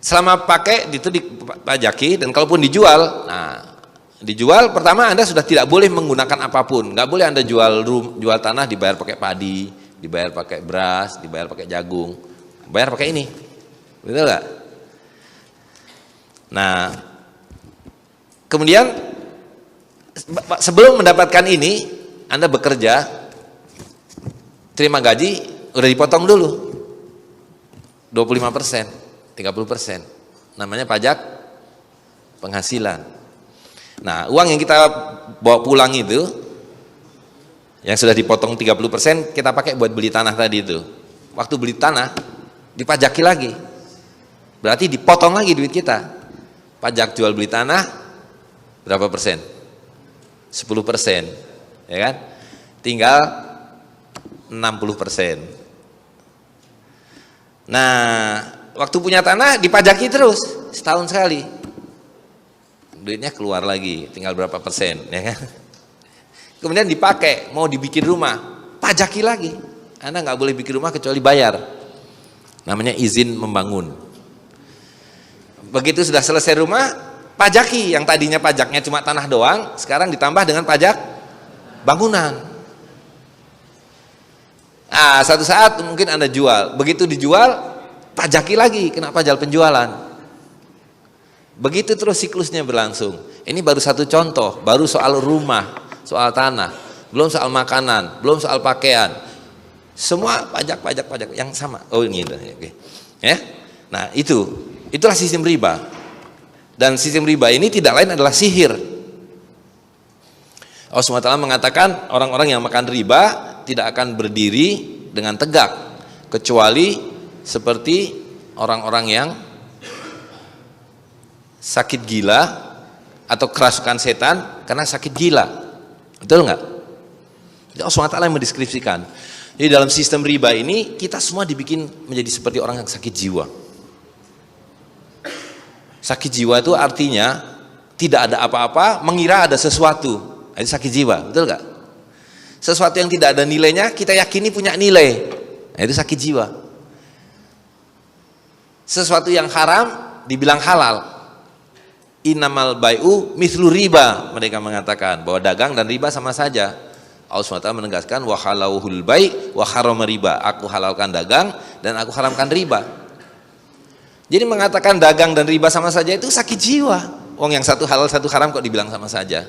S2: selama pakai itu dipajaki, dan kalaupun dijual, nah dijual pertama Anda sudah tidak boleh menggunakan apapun, nggak boleh Anda jual tanah dibayar pakai padi, dibayar pakai beras, dibayar pakai jagung, bayar pakai ini, betul nggak? Nah, kemudian sebelum mendapatkan ini, Anda bekerja, terima gaji, udah dipotong dulu 25%, 30%, namanya pajak penghasilan. Nah, uang yang kita bawa pulang itu yang sudah dipotong 30% kita pakai buat beli tanah tadi itu. Waktu beli tanah dipajaki lagi. Berarti dipotong lagi duit kita. Pajak jual beli tanah berapa persen? 10%, ya kan? Tinggal 60%. Nah, waktu punya tanah dipajaki terus setahun sekali. Duitnya keluar lagi, tinggal berapa persen, ya kan? Kemudian dipakai, mau dibikin rumah, pajaki lagi. Anda nggak boleh bikin rumah kecuali bayar. Namanya izin membangun. Begitu sudah selesai rumah, pajaki. Yang tadinya pajaknya cuma tanah doang, sekarang ditambah dengan pajak bangunan. Ah, satu saat mungkin Anda jual. Begitu dijual, pajaki lagi, kena pajak penjualan. Begitu terus siklusnya berlangsung. Ini baru satu contoh, baru soal rumah, soal tanah, belum soal makanan, belum soal pakaian. Semua pajak yang sama. Oh ini, oke. Ya. Nah, itulah sistem riba. Dan sistem riba ini tidak lain adalah sihir. Allah SWT mengatakan orang-orang yang makan riba tidak akan berdiri dengan tegak kecuali seperti orang-orang yang sakit gila atau kerasukan setan karena sakit gila. Betul nggak? Allah SWT yang mendeskripsikan. Jadi dalam sistem riba ini kita semua dibikin menjadi seperti orang yang sakit jiwa. Sakit jiwa itu artinya tidak ada apa-apa, mengira ada sesuatu. Itu sakit jiwa, betul nggak? Sesuatu yang tidak ada nilainya kita yakini punya nilai. Itu sakit jiwa. Sesuatu yang haram dibilang halal. Innamal bai'u mithlu riba, mereka mengatakan bahwa dagang dan riba sama saja. Allah SWT menegaskan wa halauhul bai' wa harama riba. Aku halalkan dagang dan aku haramkan riba. Jadi mengatakan dagang dan riba sama saja itu sakit jiwa. Wong yang satu halal satu haram kok dibilang sama saja.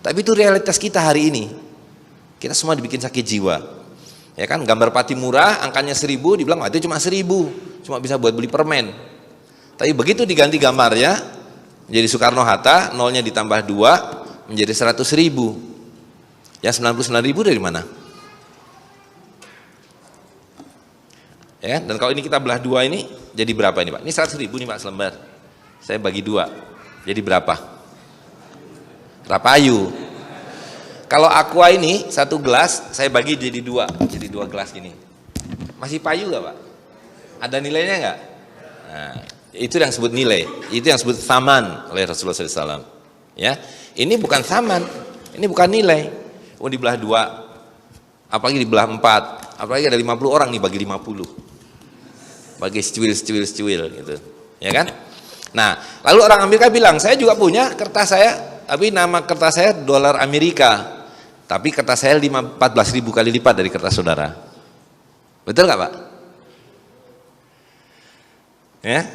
S2: Tapi itu realitas kita hari ini. Kita semua dibikin sakit jiwa. Ya kan, gambar pati murah, angkanya 1000, dibilang itu cuma 1000, cuma bisa buat beli permen. Tapi begitu diganti gambarnya menjadi Soekarno-Hatta, nolnya ditambah 2 menjadi 100.000. Ya 99.000 dari mana? Ya, dan kalau ini kita belah 2 ini jadi berapa ini Pak? Ini 100.000 nih Pak selembar. Saya bagi 2. Jadi berapa? Rapayu. Kalau aqua ini 1 gelas saya bagi jadi 2. Jadi 2 gelas gini. Masih payu gak Pak? Ada nilainya gak? Nah, itu yang disebut nilai. Itu yang disebut thaman oleh Rasulullah SAW. Ya, ini bukan thaman. Ini bukan nilai. Oh dibelah 2. Apalagi dibelah 4. Apalagi ada 50 orang nih bagi 50. Bagi secuil gitu. Ya kan? Nah, lalu orang Amerika bilang, saya juga punya kertas saya, tapi nama kertas saya dolar Amerika. Tapi kertas saya 14.000 kali lipat dari kertas saudara. Betul nggak Pak? Ya.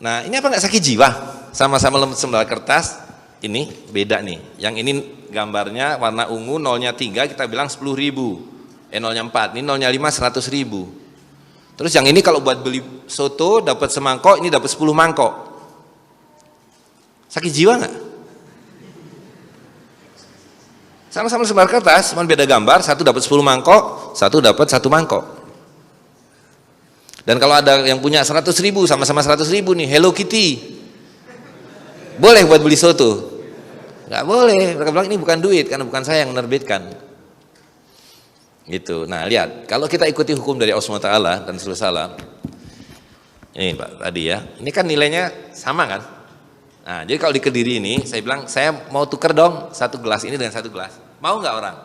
S2: Nah, ini apa nggak sakit jiwa? Sama-sama lembar kertas, ini beda nih. Yang ini gambarnya warna ungu, nolnya 3, kita bilang 10.000. Nolnya 4, ini nolnya 5, 100.000. Terus yang ini kalau buat beli soto dapat semangkok, ini dapat 10 mangkok. Sakit jiwa nggak? Sama-sama selembar kertas, cuma beda gambar, satu dapat 10 mangkok, satu dapat 1 mangkok. Dan kalau ada yang punya 100.000, sama-sama 100.000 nih, Hello Kitty, boleh buat beli soto? Nggak boleh, mereka bilang ini bukan duit, karena bukan saya yang menerbitkan. Gitu. Nah lihat, kalau kita ikuti hukum dari Allah SWT dan Rasulullah SAW, ini Pak tadi ya, ini kan nilainya sama kan? Nah, jadi kalau di Kediri ini, saya bilang, saya mau tuker dong 1 gelas ini dengan 1 gelas. Mau nggak orang?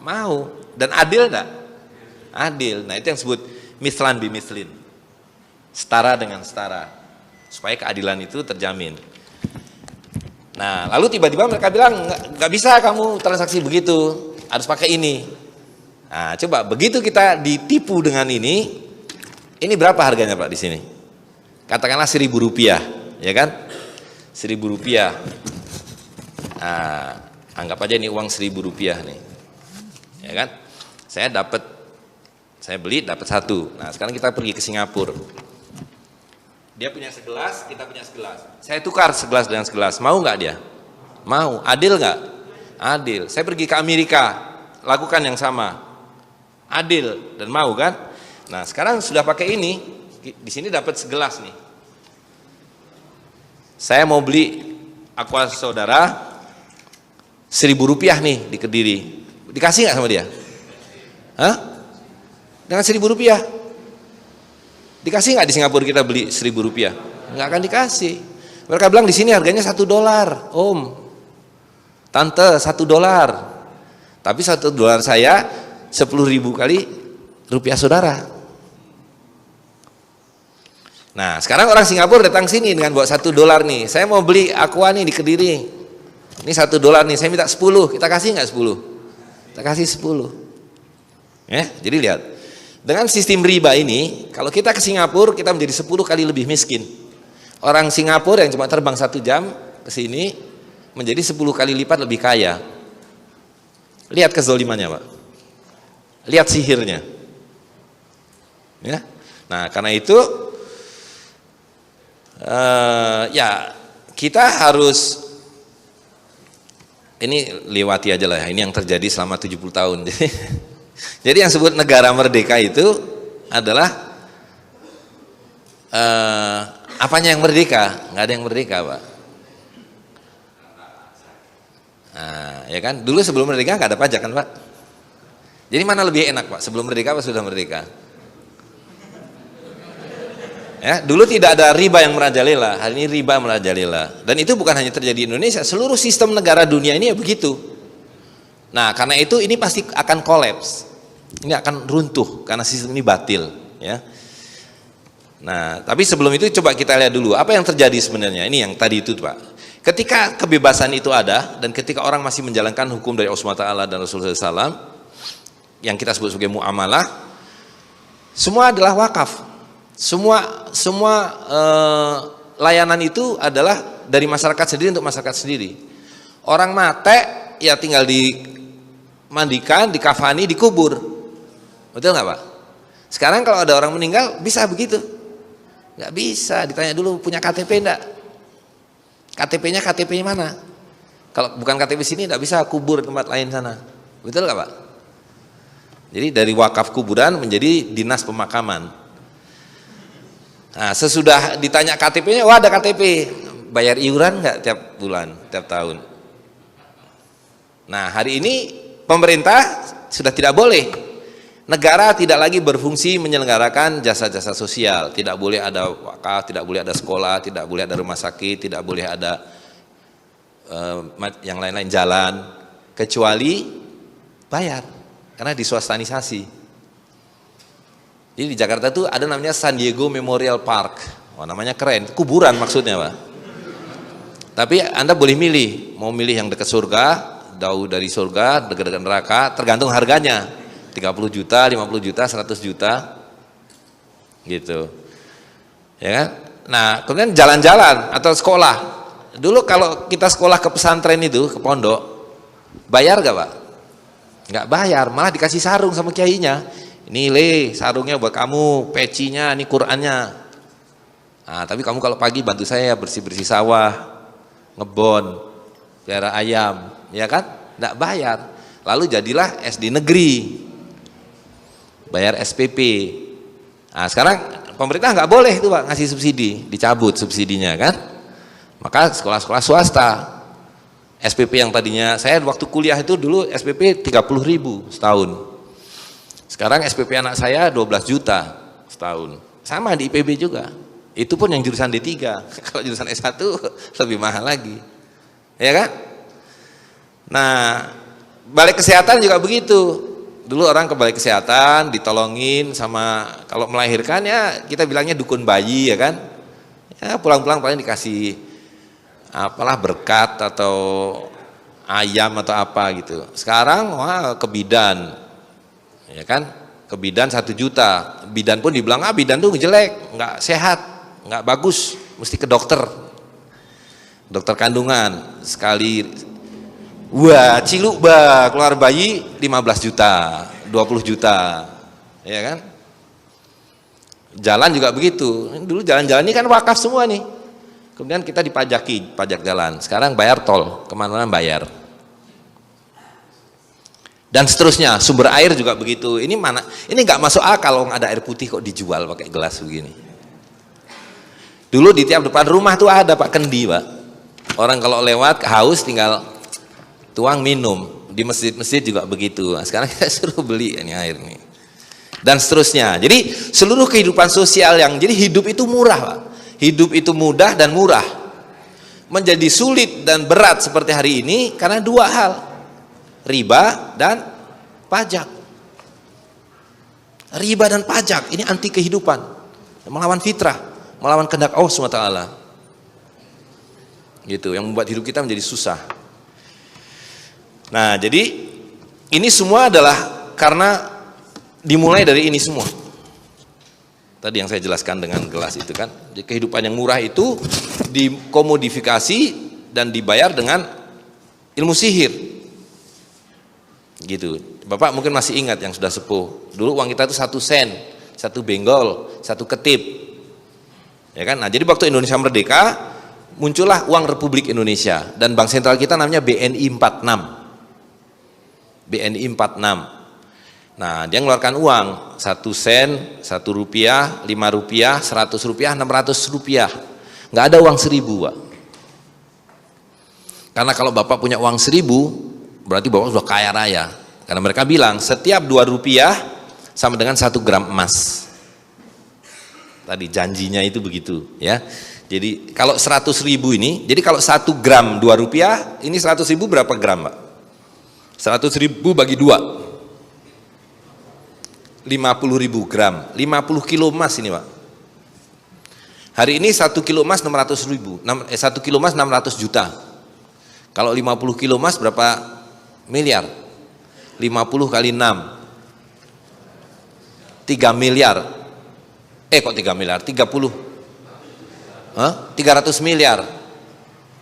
S2: Mau. Dan adil nggak? Adil. Nah itu yang disebut mislan bimislin. Setara dengan setara. Supaya keadilan itu terjamin. Nah, lalu tiba-tiba mereka bilang, nggak bisa kamu transaksi begitu, harus pakai ini. Nah, coba begitu kita ditipu dengan ini berapa harganya Pak di sini? Katakanlah Rp1.000, ya kan? Rp1.000. Nah, anggap aja ini uang Rp1.000 nih, ya kan? Saya beli dapat 1. Nah, sekarang kita pergi ke Singapura. Dia punya segelas, kita punya segelas. Saya tukar segelas dengan segelas. Mau nggak dia? Mau. Adil nggak? Adil. Saya pergi ke Amerika, lakukan yang sama. Adil dan mau kan? Nah, sekarang sudah pakai ini, di sini dapat segelas nih. Saya mau beli aqua saudara 1.000 rupiah nih di Kediri. Dikasih nggak sama dia? Hah? Dengan 1.000 rupiah? Dikasih nggak di Singapura kita beli 1.000 rupiah? Nggak akan dikasih. Mereka bilang di sini harganya $1, Om. Tante, $1. Tapi $1 saya 10.000 kali rupiah saudara. Nah, sekarang orang Singapura datang sini dengan bawa $1 nih. Saya mau beli aqua nih di Kediri. Ini $1 nih, saya minta 10. Kita kasih nggak 10? Kita kasih 10. Ya, jadi lihat. Dengan sistem riba ini, kalau kita ke Singapura, kita menjadi 10 kali lebih miskin. Orang Singapura yang cuma terbang 1 jam ke sini menjadi 10 kali lipat lebih kaya. Lihat kezolimannya, Pak. Lihat sihirnya. Ya. Nah, karena itu ya kita harus ini lewati aja lah. Ini yang terjadi selama 70 tahun. Jadi yang sebut negara merdeka itu adalah apanya yang merdeka? Nggak ada yang merdeka, Pak. Nah, ya kan? Dulu sebelum merdeka nggak ada pajak kan, Pak? Jadi mana lebih enak, Pak? Sebelum merdeka apa sudah merdeka? Ya, dulu tidak ada riba yang merajalela, hari ini riba merajalela. Dan itu bukan hanya terjadi di Indonesia, seluruh sistem negara dunia ini ya begitu. Nah, karena itu ini pasti akan kolaps. Ini akan runtuh karena sistem ini batil, ya. Nah, tapi sebelum itu coba kita lihat dulu apa yang terjadi sebenarnya. Ini yang tadi itu, Pak. Ketika kebebasan itu ada dan ketika orang masih menjalankan hukum dari Allah SWT dan Rasulullah SAW yang kita sebut sebagai muamalah, semua adalah wakaf. Semua layanan itu adalah dari masyarakat sendiri untuk masyarakat sendiri. Orang mate ya tinggal dimandikan, dikafani, dikubur. Betul nggak, Pak? Sekarang kalau ada orang meninggal bisa begitu? Nggak bisa. Ditanya dulu punya KTP enggak? KTP-nya mana? Kalau bukan KTP sini nggak bisa kubur tempat lain sana. Betul nggak, Pak? Jadi dari wakaf kuburan menjadi dinas pemakaman. Nah, sesudah ditanya KTP-nya, wah ada KTP, bayar iuran nggak tiap bulan, tiap tahun? Nah, hari ini pemerintah sudah tidak boleh. Negara tidak lagi berfungsi menyelenggarakan jasa-jasa sosial. Tidak boleh ada wakaf, tidak boleh ada sekolah, tidak boleh ada rumah sakit, tidak boleh ada yang lain-lain jalan, kecuali bayar, karena diswastanisasi. Jadi di Jakarta tuh ada namanya San Diego Memorial Park. Wah, namanya keren, kuburan maksudnya, Pak. Tapi Anda boleh milih, mau milih yang dekat surga, jauh dari surga, dekat neraka, tergantung harganya. 30 juta, 50 juta, 100 juta. Gitu. Ya kan? Nah, kemudian jalan-jalan atau sekolah. Dulu kalau kita sekolah ke pesantren itu, ke pondok, bayar gak, Pak? Nggak bayar, malah dikasih sarung sama kiainya. Ini sarungnya buat kamu, pecinya, ini Qur'annya. Nah, tapi kamu kalau pagi bantu saya bersih-bersih sawah, ngebon, pelihara ayam, ya kan? Nggak bayar. Lalu jadilah SD negeri, bayar SPP. Nah, sekarang pemerintah nggak boleh itu, Pak, ngasih subsidi, dicabut subsidinya kan? Maka sekolah-sekolah swasta, SPP yang tadinya saya waktu kuliah itu dulu SPP 30.000 setahun. Sekarang SPP anak saya 12 juta setahun. Sama di IPB juga. Itu pun yang jurusan D3. Kalau jurusan S1 lebih mahal lagi. Ya kan? Nah, balai kesehatan juga begitu. Dulu orang ke balai kesehatan ditolongin sama, kalau melahirkan ya kita bilangnya dukun bayi, ya kan? Ya pulang-pulang paling dikasih apalah berkat atau ayam atau apa gitu. Sekarang wah ke bidan, ya kan? Ke bidan 1 juta. Bidan pun dibilang bidan tuh jelek, nggak sehat, nggak bagus, mesti ke dokter. Dokter kandungan sekali. Wah, ciluk keluar bayi 15 juta, 20 juta, ya kan? Jalan juga begitu. Dulu jalan-jalan ini kan wakaf semua nih. Kemudian kita dipajaki, pajak jalan. Sekarang bayar tol, kemana-mana bayar. Dan seterusnya, sumber air juga begitu. Ini mana? Ini nggak masuk akal kalau ada air putih kok dijual pakai gelas begini. Dulu di tiap depan rumah tuh ada Pak kendi, Pak. Orang kalau lewat haus tinggal tuang minum. Di masjid-masjid juga begitu. Nah, sekarang kita suruh beli ini air nih. Dan seterusnya. Jadi seluruh kehidupan sosial jadi hidup itu murah, Pak. Hidup itu mudah dan murah. Menjadi sulit dan berat seperti hari ini karena dua hal. Riba dan pajak. Riba dan pajak ini anti kehidupan, melawan fitrah, melawan kehendak Allah SWT. Gitu, yang membuat hidup kita menjadi susah. Nah, jadi ini semua adalah karena dimulai dari ini semua. Tadi yang saya jelaskan dengan gelas itu kan, di kehidupan yang murah itu dikomodifikasi dan dibayar dengan ilmu sihir. Gitu. Bapak mungkin masih ingat yang sudah sepuh. Dulu uang kita itu 1 sen, 1 benggol, 1 ketip. Ya kan? Nah, jadi waktu Indonesia merdeka, muncullah uang Republik Indonesia dan bank sentral kita namanya BNI 46. BNI 46. Nah, dia mengeluarkan uang 1 sen, 1 rupiah, 5 rupiah, 100 rupiah, 600 rupiah. Nggak ada uang 1000, Pak. Karena kalau Bapak punya uang 1000, berarti Bapak sudah kaya raya. Karena mereka bilang setiap 2 rupiah sama dengan 1 gram emas. Tadi janjinya itu begitu, ya. Jadi kalau 100.000 ini, jadi kalau 1 gram 2 rupiah, ini 100.000 berapa gram, Pak? 100.000 bagi 2, 50.000 gram, 50 kilo emas ini, Pak. Hari ini 1 kilo emas 600.000, 1 kilo emas 600 juta. Kalau 50 kilo emas berapa miliar? 50 kali 6 3 miliar. Kok 3 miliar? 30. 300 miliar.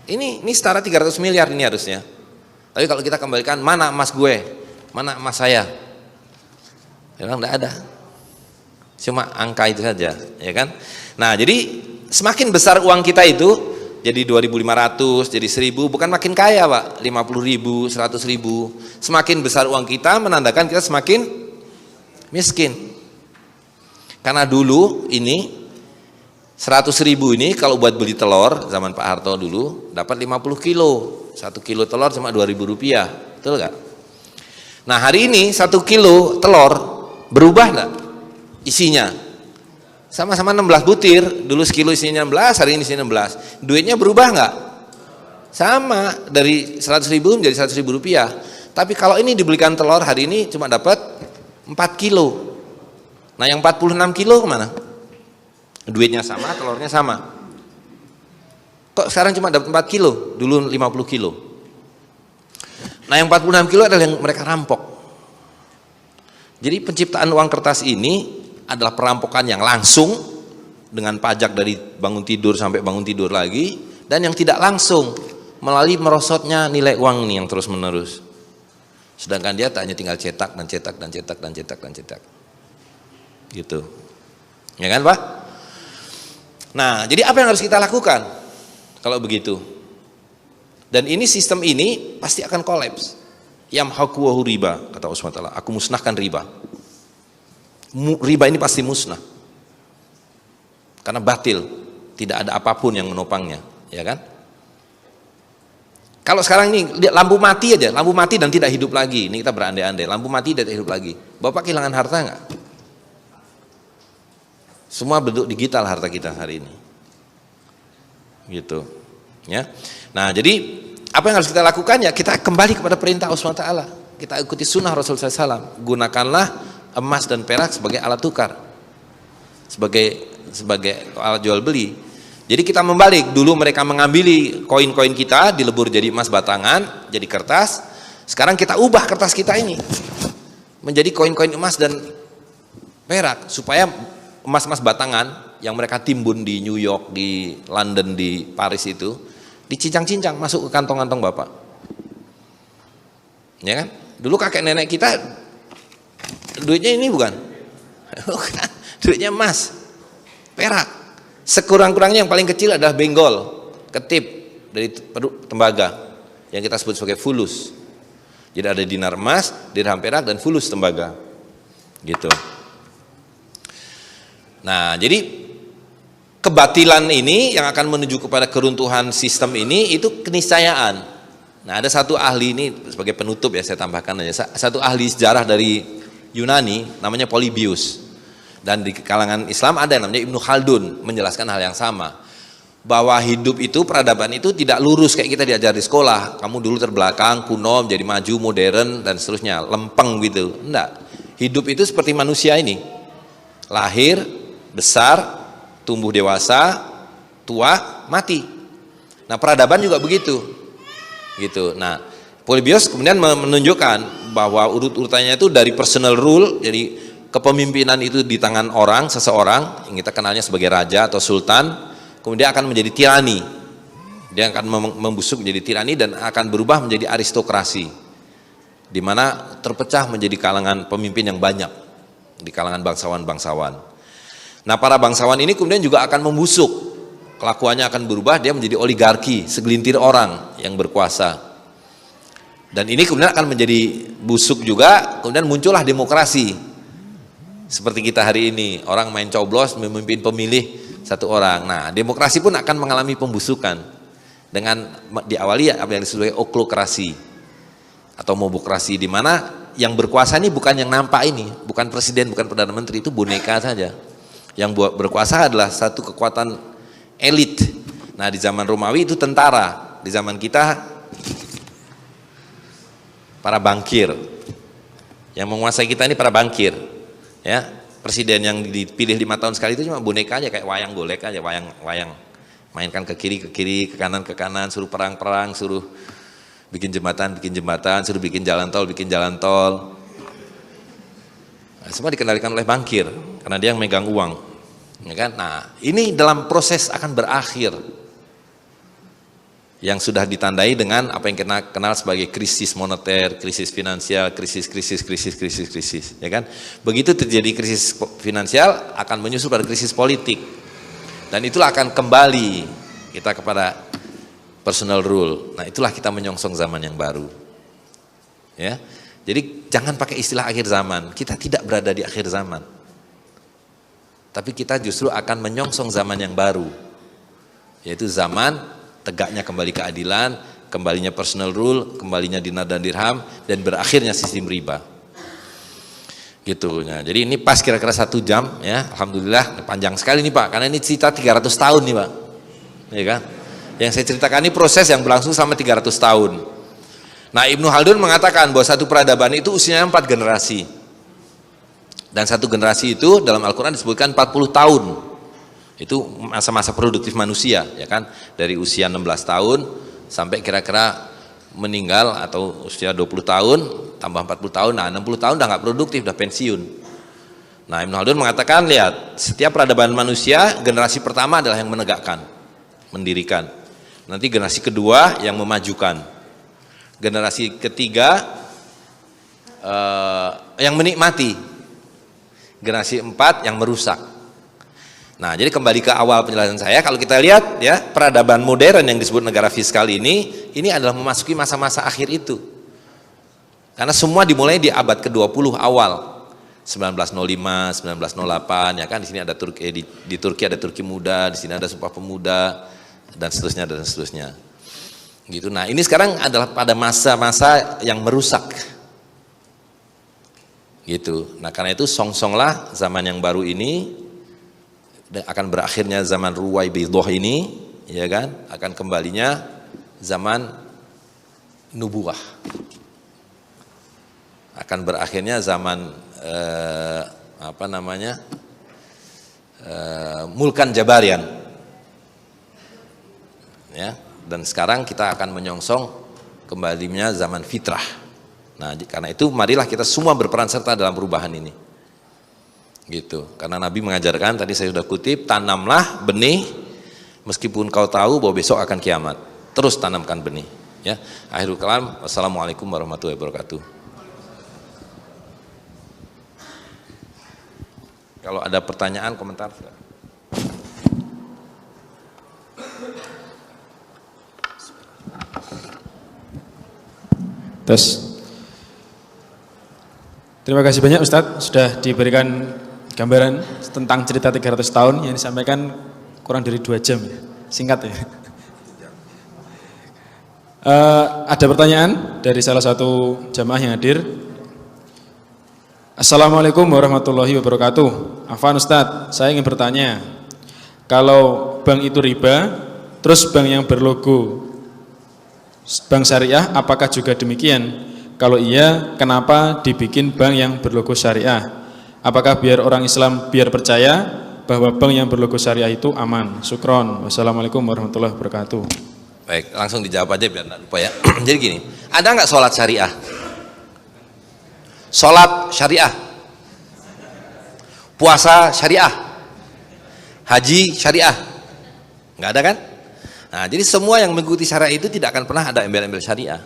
S2: Ini setara 300 miliar ini harusnya. Tapi kalau kita kembalikan, mana emas gue? Mana emas saya? Memang enggak ada. Cuma angka itu saja, ya kan? Nah, jadi semakin besar uang kita itu, jadi 2.500, jadi 1.000, bukan makin kaya, Pak. 50.000, 100.000. Semakin besar uang kita menandakan kita semakin miskin. Karena dulu ini 100.000 ini kalau buat beli telur zaman Pak Harto dulu dapat 50 kilo. 1 kilo telur cuma 2.000 rupiah. Betul nggak? Nah, hari ini 1 kilo telur berubah nggak isinya? Sama-sama 16 butir, dulu sekilo isinya 16, hari ini isinya 16. Duitnya berubah nggak? Sama, dari 100.000 menjadi 100.000 rupiah. Tapi kalau ini dibelikan telur hari ini cuma dapat 4 kilo. Nah, yang 46 kilo kemana? Duitnya sama, telurnya sama. Kok sekarang cuma dapat 4 kilo? Dulu 50 kilo. Nah, yang 46 kilo adalah yang mereka rampok. Jadi penciptaan uang kertas ini adalah perampokan yang langsung dengan pajak dari bangun tidur sampai bangun tidur lagi, dan yang tidak langsung melalui merosotnya nilai uang ini yang terus menerus. Sedangkan dia hanya tinggal cetak dan cetak dan cetak dan cetak dan cetak. Gitu. Ya kan, Pak? Nah, jadi apa yang harus kita lakukan kalau begitu? Dan ini sistem ini pasti akan kolaps. Yamhaqu wa riba, kata Allah SWT, aku musnahkan riba. Riba ini pasti musnah. Karena batil, tidak ada apapun yang menopangnya, ya kan? Kalau sekarang ini lampu mati aja, lampu mati dan tidak hidup lagi. Ini kita berandai-andai, lampu mati dan tidak hidup lagi. Bapak kehilangan harta enggak? Semua bentuk digital harta kita hari ini. Gitu. Ya. Nah, jadi apa yang harus kita lakukan? Ya kita kembali kepada perintah Allah SWT. Kita ikuti sunnah Rasul SAW. Gunakanlah emas dan perak sebagai alat tukar, sebagai alat jual beli. Jadi kita membalik. Dulu mereka mengambil koin-koin kita, dilebur jadi emas batangan, jadi kertas. Sekarang kita ubah kertas kita ini menjadi koin-koin emas dan perak, supaya emas-emas batangan yang mereka timbun di New York, di London, di Paris itu dicincang-cincang masuk ke kantong-kantong Bapak. Ya kan? Dulu kakek nenek kita duitnya ini bukan? Bukan, duitnya emas, perak. Sekurang-kurangnya yang paling kecil adalah benggol, ketip dari tembaga yang kita sebut sebagai fulus. Jadi ada dinar emas, dirham perak, dan fulus tembaga. Gitu. Nah, jadi kebatilan ini yang akan menuju kepada keruntuhan sistem ini itu keniscayaan. Nah, ada satu ahli ini sebagai penutup ya, saya tambahkan aja. Satu ahli sejarah dari Yunani namanya Polybius. Dan di kalangan Islam ada yang namanya Ibnu Khaldun menjelaskan hal yang sama. Bahwa hidup itu, peradaban itu tidak lurus kayak kita diajar di sekolah. Kamu dulu terbelakang, kuno, menjadi maju, modern, dan seterusnya. Lempeng gitu. Enggak. Hidup itu seperti manusia ini. Lahir, besar, tumbuh dewasa, tua, mati. Nah, peradaban juga begitu. Gitu. Nah, Polybius kemudian menunjukkan bahwa urut-urutannya itu dari personal rule, jadi kepemimpinan itu di tangan orang, seseorang yang kita kenalnya sebagai raja atau sultan, kemudian akan menjadi tirani. Dia akan membusuk menjadi tirani dan akan berubah menjadi aristokrasi, di mana terpecah menjadi kalangan pemimpin yang banyak di kalangan bangsawan-bangsawan. Nah, para bangsawan ini kemudian juga akan membusuk, kelakuannya akan berubah, dia menjadi oligarki, segelintir orang yang berkuasa. Dan ini kemudian akan menjadi busuk juga, kemudian muncullah demokrasi. Seperti kita hari ini, orang main coblos memimpin pemilih satu orang. Nah, demokrasi pun akan mengalami pembusukan dengan diawali apa yang disebut sebagai oklokrasi atau mobokrasi, di mana yang berkuasa ini bukan yang nampak ini, bukan presiden, bukan perdana menteri, itu boneka saja. Yang berkuasa adalah satu kekuatan elit. Nah, di zaman Romawi itu tentara, di zaman kita para bankir. Yang menguasai kita ini para bankir. Ya, presiden yang dipilih 5 tahun sekali itu cuma boneka aja, kayak wayang golek aja, wayang mainkan ke kiri, ke kanan, suruh perang, suruh bikin jembatan, suruh bikin jalan tol. Nah, semua dikendalikan oleh bankir karena dia yang megang uang, ya kan? Nah, ini dalam proses akan berakhir yang sudah ditandai dengan apa yang kita kenal sebagai krisis moneter, krisis finansial, krisis, ya kan? Begitu terjadi krisis finansial akan menyusul pada krisis politik, dan itulah akan kembali kita kepada personal rule. Nah, itulah kita menyongsong zaman yang baru, ya. Jadi jangan pakai istilah akhir zaman. Kita tidak berada di akhir zaman, tapi kita justru akan menyongsong zaman yang baru, yaitu zaman tegaknya kembali keadilan, kembalinya personal rule, kembalinya dinar dan dirham, dan berakhirnya sistem riba. Gitu. Nah, jadi ini pas kira-kira 1 jam, ya. Alhamdulillah panjang sekali nih Pak, karena ini cerita 300 tahun nih Pak, ya kan? Yang saya ceritakan ini proses yang berlangsung selama 300 tahun. Nah, Ibnu Khaldun mengatakan bahwa satu peradaban itu usianya 4 generasi, dan satu generasi itu dalam Al-Quran disebutkan 40 tahun. Itu masa-masa produktif manusia, ya kan, dari usia 16 tahun sampai kira-kira meninggal atau usia 20 tahun tambah 40 tahun, nah 60 tahun udah nggak produktif, udah pensiun. Nah, Ibnu Khaldun mengatakan, lihat, setiap peradaban manusia generasi pertama adalah yang menegakkan, mendirikan, nanti generasi kedua yang memajukan, generasi ketiga yang menikmati, generasi 4 yang merusak. Nah, jadi kembali ke awal penjelasan saya, kalau kita lihat ya, peradaban modern yang disebut negara fiskal ini adalah memasuki masa-masa akhir itu. Karena semua dimulai di abad ke-20 awal. 1905, 1908, ya kan, di sini ada Turki, di Turki ada Turki muda, di sini ada Sumpah Pemuda, dan seterusnya. Gitu. Nah, ini sekarang adalah pada masa-masa yang merusak. Gitu. Nah, karena itu songsonglah zaman yang baru ini, akan berakhirnya zaman Ruwaibidah ini, ya kan, akan kembalinya zaman nubuwah, akan berakhirnya zaman mulkan jabarian, ya. Dan sekarang kita akan menyongsong kembalinya zaman fitrah. Nah, karena itu marilah kita semua berperan serta dalam perubahan ini. Gitu. Karena Nabi mengajarkan, tadi saya sudah kutip, tanamlah benih meskipun kau tahu bahwa besok akan kiamat. Terus tanamkan benih, ya. Akhirul kalam, wassalamualaikum warahmatullahi wabarakatuh. Kalau ada pertanyaan, komentar.
S1: Tes. Terima kasih banyak Ustadz sudah diberikan gambaran tentang cerita 300 tahun yang disampaikan kurang dari 2 jam ya. Singkat ya. Ada pertanyaan dari salah satu jamaah yang hadir. Assalamualaikum warahmatullahi wabarakatuh. Afwan Ustadz, saya ingin bertanya, kalau bank itu riba, terus bank yang berlogo bank syariah apakah juga demikian? Kalau iya, kenapa dibikin bank yang berlogo syariah? Apakah biar orang Islam biar percaya bahwa bank yang berlogo syariah itu aman? Syukron. Wassalamualaikum warahmatullahi wabarakatuh.
S2: Baik, langsung dijawab aja biar enggak lupa ya. Jadi gini, ada nggak sholat syariah? Sholat syariah, puasa syariah, haji syariah, nggak ada kan? Nah, jadi semua yang mengikuti syariah itu tidak akan pernah ada embel-embel syariah.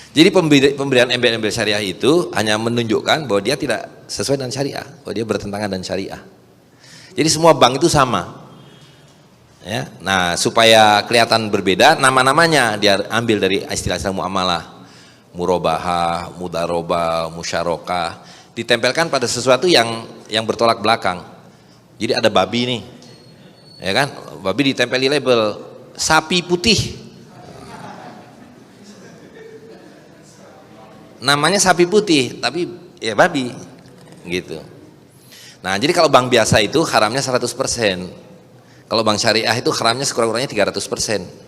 S2: Jadi pemberian embel-embel syariah itu hanya menunjukkan bahwa dia tidak sesuai dengan syariah, bahwa dia bertentangan dengan syariah. Jadi semua bank itu sama. Ya, nah supaya kelihatan berbeda, nama-namanya dia ambil dari istilah-istilah muamalah. Murabahah, mudarobah, musyarakah, ditempelkan pada sesuatu yang bertolak belakang. Jadi ada babi nih, ya kan? Babi ditempeli label sapi putih, namanya sapi putih, tapi ya babi, gitu. Nah, jadi kalau bank biasa itu haramnya 100%, kalau bank syariah itu haramnya sekurang-kurangnya 300%.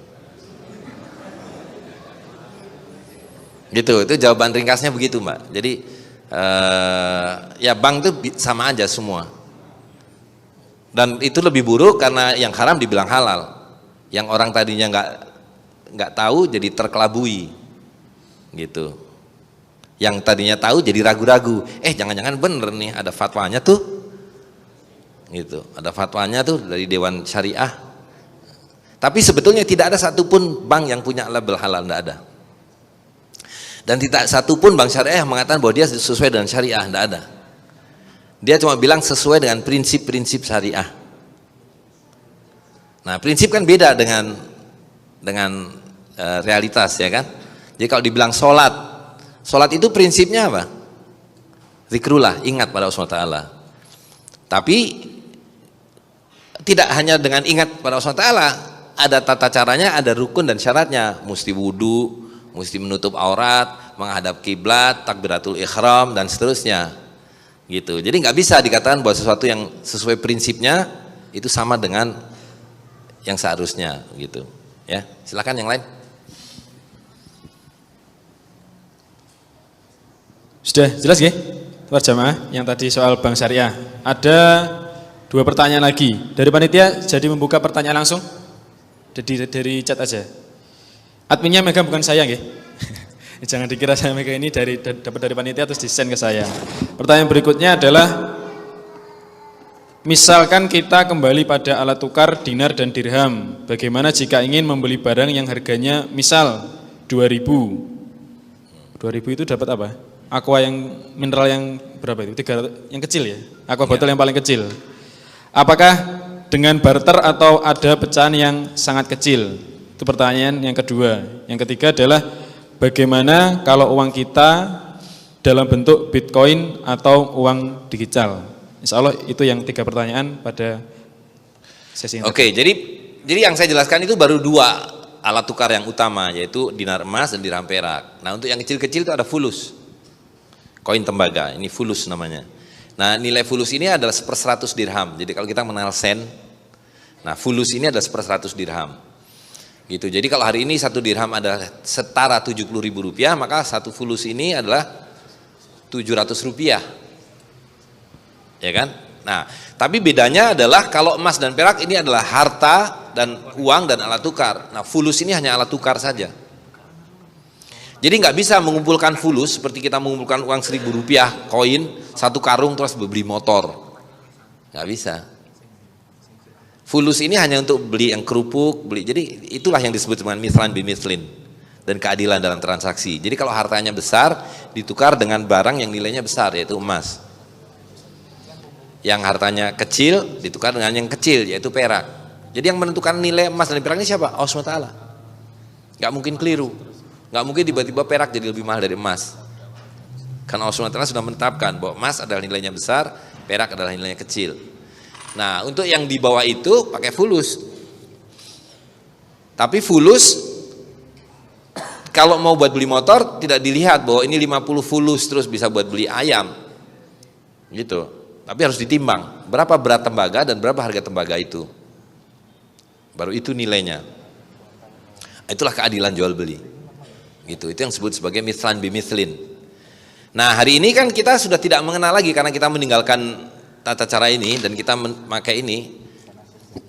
S2: Gitu, itu jawaban ringkasnya begitu Mbak. Jadi ya bank itu sama aja semua. Dan itu lebih buruk karena yang haram dibilang halal. Yang orang tadinya nggak tahu jadi terkelabui. Gitu. Yang tadinya tahu jadi ragu-ragu. Jangan-jangan bener nih ada fatwanya tuh. Gitu. Ada fatwanya tuh dari Dewan Syariah. Tapi sebetulnya tidak ada satupun bank yang punya label halal, tidak ada. Dan tidak satupun bank syariah yang mengatakan bahwa dia sesuai dengan syariah, tidak ada. Dia cuma bilang sesuai dengan prinsip-prinsip syariah. Nah, prinsip kan beda dengan realitas, ya kan? Jadi kalau dibilang sholat itu prinsipnya apa? Zikrullah, ingat pada Allah SWT. Tapi tidak hanya dengan ingat pada Allah SWT, ada tata caranya, ada rukun dan syaratnya. Mesti wudu, mesti menutup aurat, menghadap kiblat, takbiratul ihram dan seterusnya. Gitu. Jadi nggak bisa dikatakan bahwa sesuatu yang sesuai prinsipnya itu sama dengan yang seharusnya, gitu. Ya, silakan yang lain.
S1: Sudah jelas ya, Tuan jamaah yang tadi soal bank syariah. Ada 2 pertanyaan lagi dari panitia, jadi membuka pertanyaan langsung dari chat aja. Adminnya megang bukan saya nggih. Jangan dikira saya megang ini dapat dari panitia terus di-send ke saya. Pertanyaan berikutnya adalah, misalkan kita kembali pada alat tukar dinar dan dirham, bagaimana jika ingin membeli barang yang harganya misal 2.000? 2.000 itu dapat apa? Aqua yang mineral yang berapa itu? 300 yang kecil ya? Aqua botol yang paling kecil. Apakah dengan barter atau ada pecahan yang sangat kecil? Itu pertanyaan yang kedua. Yang ketiga adalah, bagaimana kalau uang kita dalam bentuk Bitcoin atau uang digital? Insya Allah itu yang 3 pertanyaan pada sesi ini.
S2: Oke, jadi yang saya jelaskan itu baru 2 alat tukar yang utama, yaitu dinar emas dan dirham perak. Nah, untuk yang kecil-kecil itu ada fulus, koin tembaga, ini fulus namanya. Nah, nilai fulus ini adalah 1/100 dirham. Jadi kalau kita mengenal sen, nah fulus ini adalah 1/100 dirham. Gitu. Jadi kalau hari ini 1 dirham adalah setara 70.000 rupiah, maka 1 fulus ini adalah 700 rupiah. Ya kan? Nah, tapi bedanya adalah kalau emas dan perak ini adalah harta dan uang dan alat tukar. Nah, fulus ini hanya alat tukar saja. Jadi nggak bisa mengumpulkan fulus seperti kita mengumpulkan uang 1.000 rupiah, koin, 1 karung terus beli motor. Nggak bisa. Fulus ini hanya untuk beli yang kerupuk, beli. Jadi itulah yang disebut dengan mithlan bimithlan dan keadilan dalam transaksi. Jadi kalau hartanya besar ditukar dengan barang yang nilainya besar, yaitu emas. Yang hartanya kecil ditukar dengan yang kecil, yaitu perak. Jadi yang menentukan nilai emas dan perak ini siapa? Allah SWT. Nggak mungkin keliru. Nggak mungkin tiba-tiba perak jadi lebih mahal dari emas. Karena Allah SWT sudah menetapkan bahwa emas adalah nilainya besar, perak adalah nilainya kecil. Nah, untuk yang di bawah itu pakai fulus. Tapi fulus kalau mau buat beli motor tidak dilihat bahwa ini 50 fulus terus bisa buat beli ayam. Gitu. Tapi harus ditimbang berapa berat tembaga dan berapa harga tembaga itu. Baru itu nilainya. Itulah keadilan jual beli. Gitu. Itu yang disebut sebagai mithlan bimithlin. Nah, hari ini kan kita sudah tidak mengenal lagi karena kita meninggalkan tata cara ini dan kita memakai ini.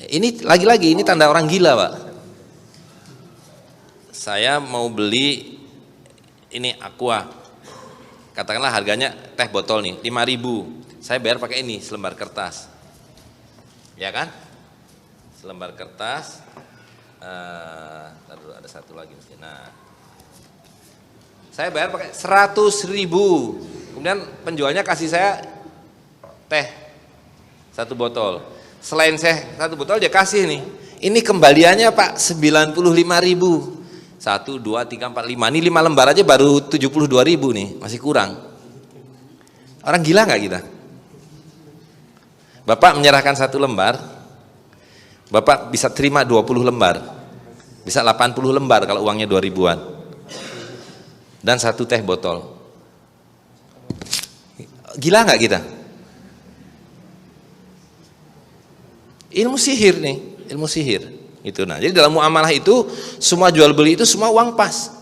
S2: Ini lagi-lagi ini tanda orang gila, Pak. Saya mau beli ini Aqua, katakanlah harganya teh botol nih 5.000, saya bayar pakai ini selembar kertas, ya kan? Selembar kertas, ada satu lagi, nah, saya bayar pakai 100.000, kemudian penjualnya kasih saya teh satu botol, selain saya satu botol dia kasih nih, ini kembaliannya Pak 95.000. 1, 2, 3, 4, 5. Ini 5 lembar aja baru 72.000 nih, masih kurang. Orang gila nggak kita? Bapak menyerahkan 1 lembar, Bapak bisa terima 20 lembar, bisa 80 lembar kalau uangnya 2.000-an, dan 1 teh botol. Gila nggak kita? Ilmu sihir nih, ilmu sihir. Itu. Nah, jadi dalam muamalah itu semua jual beli itu semua uang pas.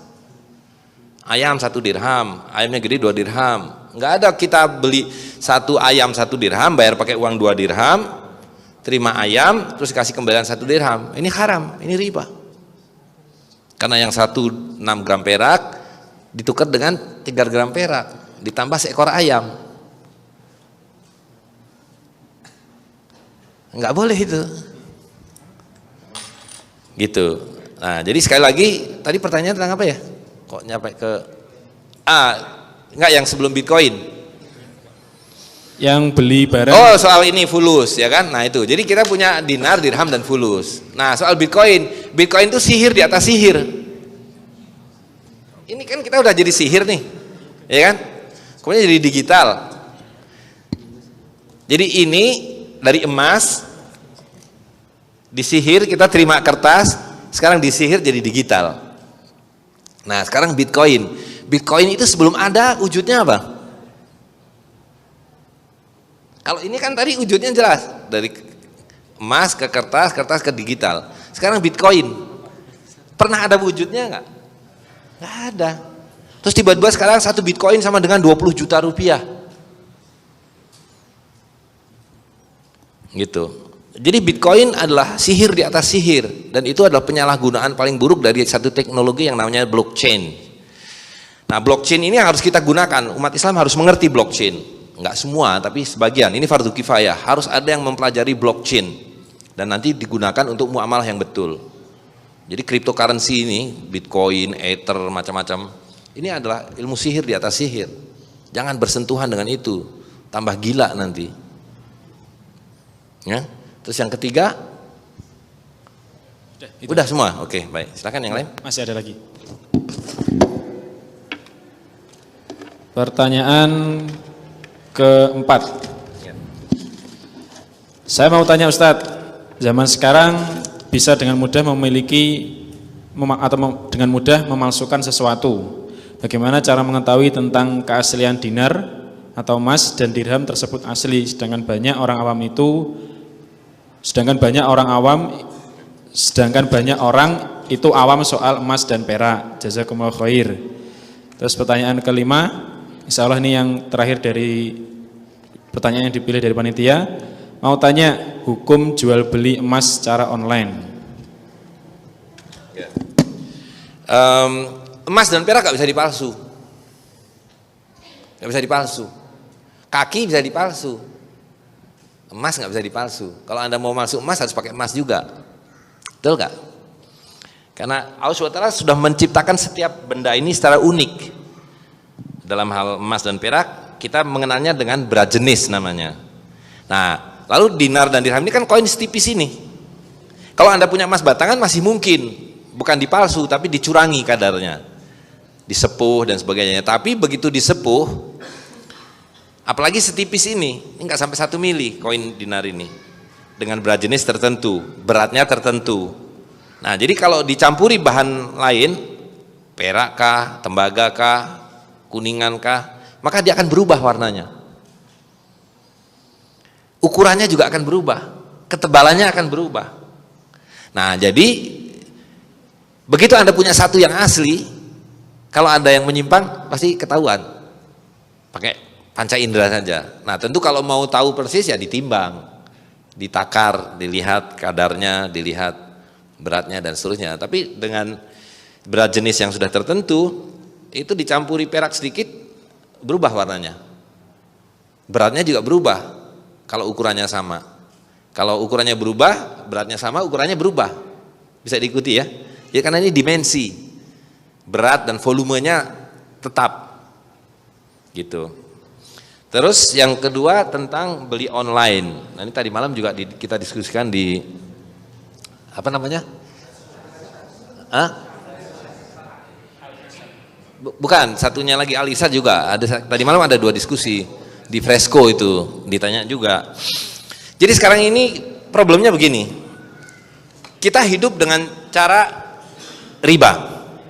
S2: Ayam 1 dirham, ayamnya gede 2 dirham. Nggak ada kita beli 1 ayam 1 dirham, bayar pakai uang 2 dirham, terima ayam, terus kasih kembalian 1 dirham. Ini haram, ini riba. Karena yang 1 6 gram perak ditukar dengan 3 gram perak, ditambah seekor ayam. Nggak boleh itu. Gitu. Nah, jadi sekali lagi tadi pertanyaan tentang apa ya? Kok nyampe ke enggak yang sebelum Bitcoin.
S1: Yang beli barang.
S2: Oh, soal ini fulus ya kan? Nah, itu. Jadi kita punya dinar, dirham dan fulus. Nah, soal Bitcoin. Bitcoin itu sihir di atas sihir. Ini kan kita udah jadi sihir nih. Ya kan? Kemudian jadi digital. Jadi ini dari emas disihir, kita terima kertas, sekarang disihir jadi digital. Nah, sekarang Bitcoin. Bitcoin itu sebelum ada wujudnya apa? Kalau ini kan tadi wujudnya jelas, dari emas ke kertas, kertas ke digital. Sekarang Bitcoin. Pernah ada wujudnya enggak? Enggak ada. Terus tiba-tiba sekarang 1 Bitcoin sama dengan 20 juta rupiah. Gitu. Jadi Bitcoin adalah sihir di atas sihir, dan itu adalah penyalahgunaan paling buruk dari satu teknologi yang namanya blockchain. Nah, blockchain ini yang harus kita gunakan. Umat Islam harus mengerti blockchain. Enggak semua, tapi sebagian. Ini fardu kifayah. Harus ada yang mempelajari blockchain dan nanti digunakan untuk muamalah yang betul. Jadi cryptocurrency ini, Bitcoin, Ether, macam-macam, ini adalah ilmu sihir di atas sihir. Jangan bersentuhan dengan itu, tambah gila nanti. Ya. Terus yang ketiga, udah semua, oke, baik. Silakan yang lain.
S1: Masih ada lagi. Pertanyaan keempat. Saya mau tanya Ustadz, zaman sekarang bisa dengan mudah dengan mudah memalsukan sesuatu. Bagaimana cara mengetahui tentang keaslian dinar atau emas dan dirham tersebut asli, sedangkan banyak orang itu awam soal emas dan perak. Jazakumullah khair. Terus pertanyaan kelima, insya Allah ini yang terakhir dari pertanyaan yang dipilih dari panitia. Mau tanya hukum jual beli emas secara online.
S2: Emas dan perak gak bisa dipalsu. Gak bisa dipalsu. Kaki bisa dipalsu. Emas nggak bisa dipalsu. Kalau Anda mau masuk emas harus pakai emas juga. Betul nggak? Karena Allah SWT sudah menciptakan setiap benda ini secara unik. Dalam hal emas dan perak, kita mengenalnya dengan berjenis namanya. Nah, lalu dinar dan dirham ini kan koin setipis ini. Kalau Anda punya emas batangan masih mungkin, bukan dipalsu tapi dicurangi kadarnya, disepuh dan sebagainya. Tapi begitu disepuh, Apalagi setipis ini nggak sampai 1 mili koin dinar ini, dengan berat jenis tertentu, beratnya tertentu. Nah, jadi kalau dicampuri bahan lain, perak kah, tembaga kah, kuningan kah, maka dia akan berubah warnanya. Ukurannya juga akan berubah, ketebalannya akan berubah. Nah, jadi begitu Anda punya satu yang asli, kalau ada yang menyimpang pasti ketahuan. Pakai panca indera saja. Nah, tentu kalau mau tahu persis ya ditimbang, ditakar, dilihat kadarnya, dilihat beratnya dan seterusnya. Tapi dengan berat jenis yang sudah tertentu, itu dicampuri perak sedikit, berubah warnanya. Beratnya juga berubah kalau ukurannya sama. Kalau ukurannya berubah, beratnya sama, ukurannya berubah. Bisa diikuti ya. Ya karena ini dimensi. Berat dan volumenya tetap. Gitu. Terus yang kedua tentang beli online. Nah, ini tadi malam juga kita diskusikan di apa namanya? Bukan, satunya lagi Alisa juga. Tadi malam ada 2 diskusi di Fresco itu, ditanya juga. Jadi sekarang ini problemnya begini. Kita hidup dengan cara riba,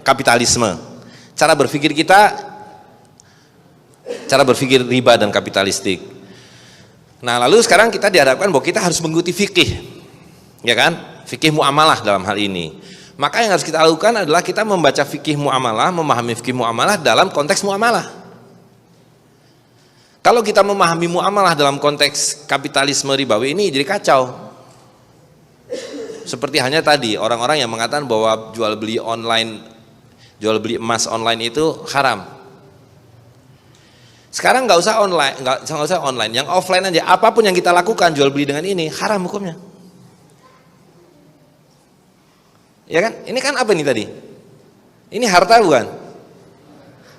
S2: kapitalisme. Cara berpikir kita cara berpikir riba dan kapitalistik. Nah, lalu sekarang kita dihadapkan bahwa kita harus mengikuti fikih, ya kan? Fikih muamalah dalam hal ini. Maka yang harus kita lakukan adalah kita membaca fikih muamalah, memahami fikih muamalah dalam konteks muamalah. Kalau kita memahami muamalah dalam konteks kapitalisme ribawi ini jadi kacau. Seperti hanya tadi orang-orang yang mengatakan bahwa jual beli emas online itu haram. Sekarang nggak usah online, yang offline aja. Apapun yang kita lakukan jual beli dengan ini haram hukumnya. Ya kan? Ini kan apa ini tadi? Ini harta bukan?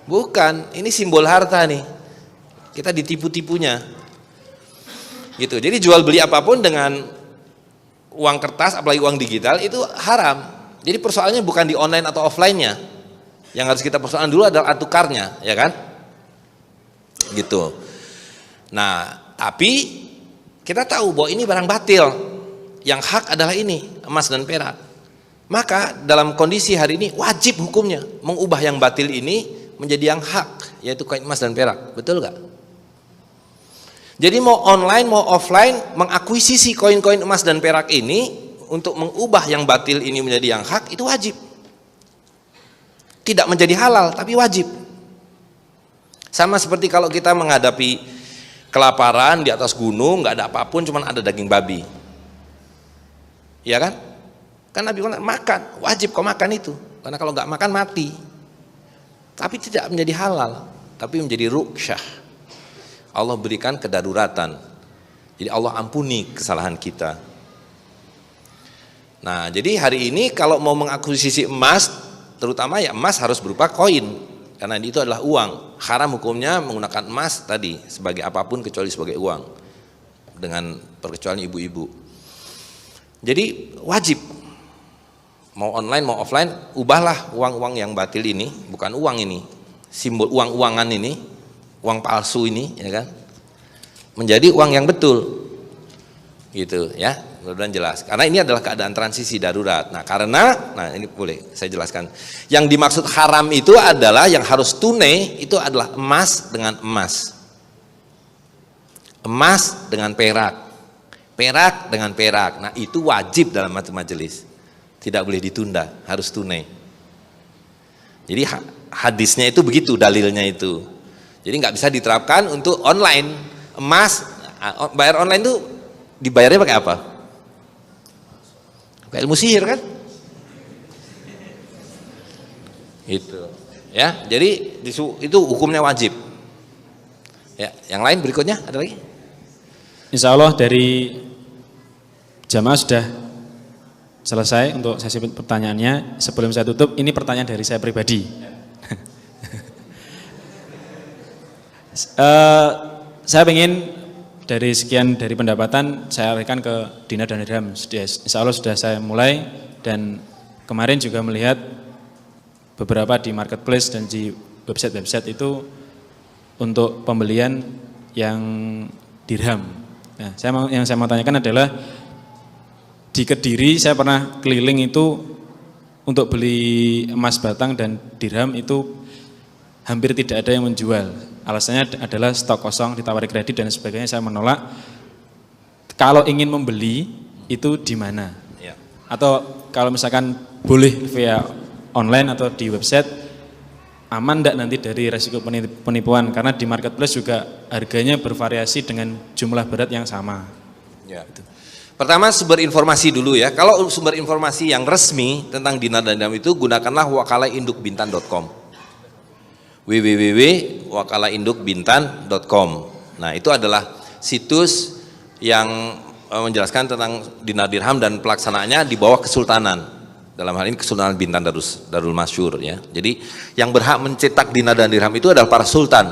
S2: Bukan, ini simbol harta nih. Kita ditipu-tipunya. Gitu. Jadi jual beli apapun dengan uang kertas, apalagi uang digital itu haram. Jadi persoalannya bukan di online atau offline-nya. Yang harus kita persoalkan dulu adalah tukarnya, ya kan? Gitu. Nah, tapi kita tahu bahwa ini barang batil. Yang hak adalah ini, emas dan perak. Maka dalam kondisi hari ini wajib hukumnya mengubah yang batil ini menjadi yang hak, yaitu koin emas dan perak. Betul gak? Jadi mau online mau offline mengakuisisi koin-koin emas dan perak ini untuk mengubah yang batil ini menjadi yang hak itu wajib. Tidak menjadi halal tapi wajib. Sama seperti kalau kita menghadapi kelaparan di atas gunung, nggak ada apapun, cuman ada daging babi, ya kan? Kan Nabi makan, wajib kau makan itu, karena kalau nggak makan mati. Tapi tidak menjadi halal, tapi menjadi ruksyah. Allah berikan kedaruratan, jadi Allah ampuni kesalahan kita. Nah, jadi hari ini kalau mau mengakuisisi emas, terutama ya emas harus berupa koin. Karena itu adalah uang, haram hukumnya menggunakan emas tadi sebagai apapun kecuali sebagai uang, dengan perkecualian ibu-ibu. Jadi wajib, mau online mau offline, ubahlah uang-uang yang batil ini, bukan uang ini, simbol uang-uangan ini, uang palsu ini, ya kan, menjadi uang yang betul, gitu ya. Mudah-mudahan jelas. Karena ini adalah keadaan transisi darurat. Nah, ini boleh saya jelaskan. Yang dimaksud haram itu adalah yang harus tunai itu adalah emas dengan emas. Emas dengan perak. Perak dengan perak. Nah, itu wajib dalam majelis. Tidak boleh ditunda, harus tunai. Jadi hadisnya itu begitu, dalilnya itu. Jadi nggak bisa diterapkan untuk online. Emas, bayar online itu dibayarnya pakai apa? Ilmu sihir kan? Itu, ya. Jadi itu hukumnya wajib. Ya, yang lain berikutnya ada lagi?
S1: Insya Allah dari jamaah sudah selesai untuk sesi pertanyaannya. Sebelum saya tutup, ini pertanyaan dari saya pribadi. Saya ingin dari sekian dari pendapatan saya alihkan ke dinar dan dirham. Insya Allah sudah saya mulai, dan kemarin juga melihat beberapa di marketplace dan di website-website itu untuk pembelian yang dirham. Nah, yang saya mau tanyakan adalah di Kediri saya pernah keliling itu untuk beli emas batang dan dirham itu hampir tidak ada yang menjual. Alasannya adalah stok kosong, ditawari kredit dan sebagainya. Saya menolak. Kalau ingin membeli itu di mana?
S2: Ya.
S1: Atau kalau misalkan boleh via online atau di website, aman enggak nanti dari resiko penipuan? Karena di marketplace juga harganya bervariasi dengan jumlah berat yang sama.
S2: Ya. Pertama, sumber informasi dulu ya. Kalau sumber informasi yang resmi tentang dinar dan dirham itu, gunakanlah wakalaindukbintan.com. www.wakalaindukbintan.com. Nah, itu adalah situs yang menjelaskan tentang dinar dirham dan pelaksanaannya di bawah kesultanan. Dalam hal ini Kesultanan Bintan Darul Masyhur ya. Jadi yang berhak mencetak dinar dan dirham itu adalah para sultan.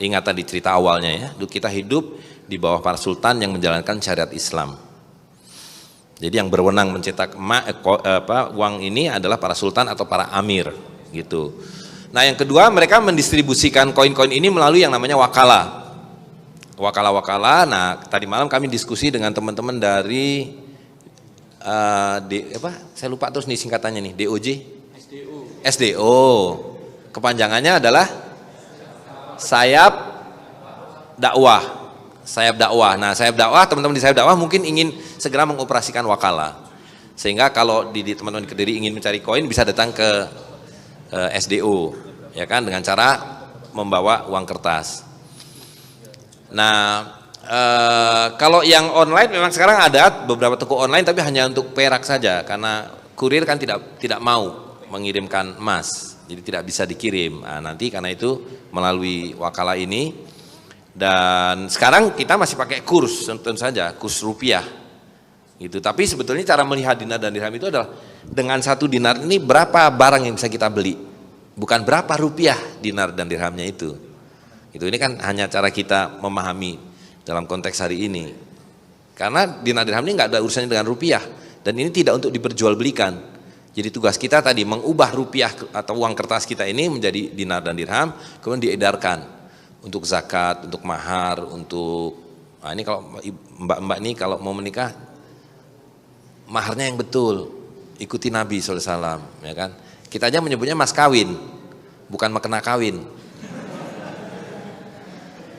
S2: Ingat tadi cerita awalnya ya. Kita hidup di bawah para sultan yang menjalankan syariat Islam. Jadi yang berwenang mencetak uang ini adalah para sultan atau para amir gitu. Nah, yang kedua, mereka mendistribusikan koin-koin ini melalui yang namanya wakala. Wakala-wakala. Nah, tadi malam kami diskusi dengan teman-teman dari saya lupa terus nih singkatannya nih, DOJ? SDO. Kepanjangannya adalah Sayap Dakwah. Sayap Dakwah. Nah, Sayap Dakwah, teman-teman di Sayap Dakwah mungkin ingin segera mengoperasikan wakala. Sehingga kalau di teman-teman di Kediri ingin mencari koin bisa datang ke SDO, ya kan, dengan cara membawa uang kertas. Nah, kalau yang online memang sekarang ada beberapa toko online tapi hanya untuk perak saja karena kurir kan tidak mau mengirimkan emas, jadi tidak bisa dikirim. Nah, nanti karena itu melalui wakala ini. Dan sekarang kita masih pakai kurs, tentu saja kurs rupiah gitu. Tapi sebetulnya cara melihat dinar dan dirham itu adalah dengan satu dinar ini berapa barang yang bisa kita beli, bukan berapa rupiah dinar dan dirhamnya itu. Itu ini kan hanya cara kita memahami dalam konteks hari ini. Karena dinar dirham ini nggak ada urusannya dengan rupiah dan ini tidak untuk diperjualbelikan. Jadi tugas kita tadi mengubah rupiah atau uang kertas kita ini menjadi dinar dan dirham, kemudian diedarkan untuk zakat, untuk mahar, untuk ini kalau mbak-mbak ini kalau mau menikah maharnya yang betul, ikuti Nabi SAW, ya kan? Kita aja menyebutnya mas kawin, bukan mekena kawin.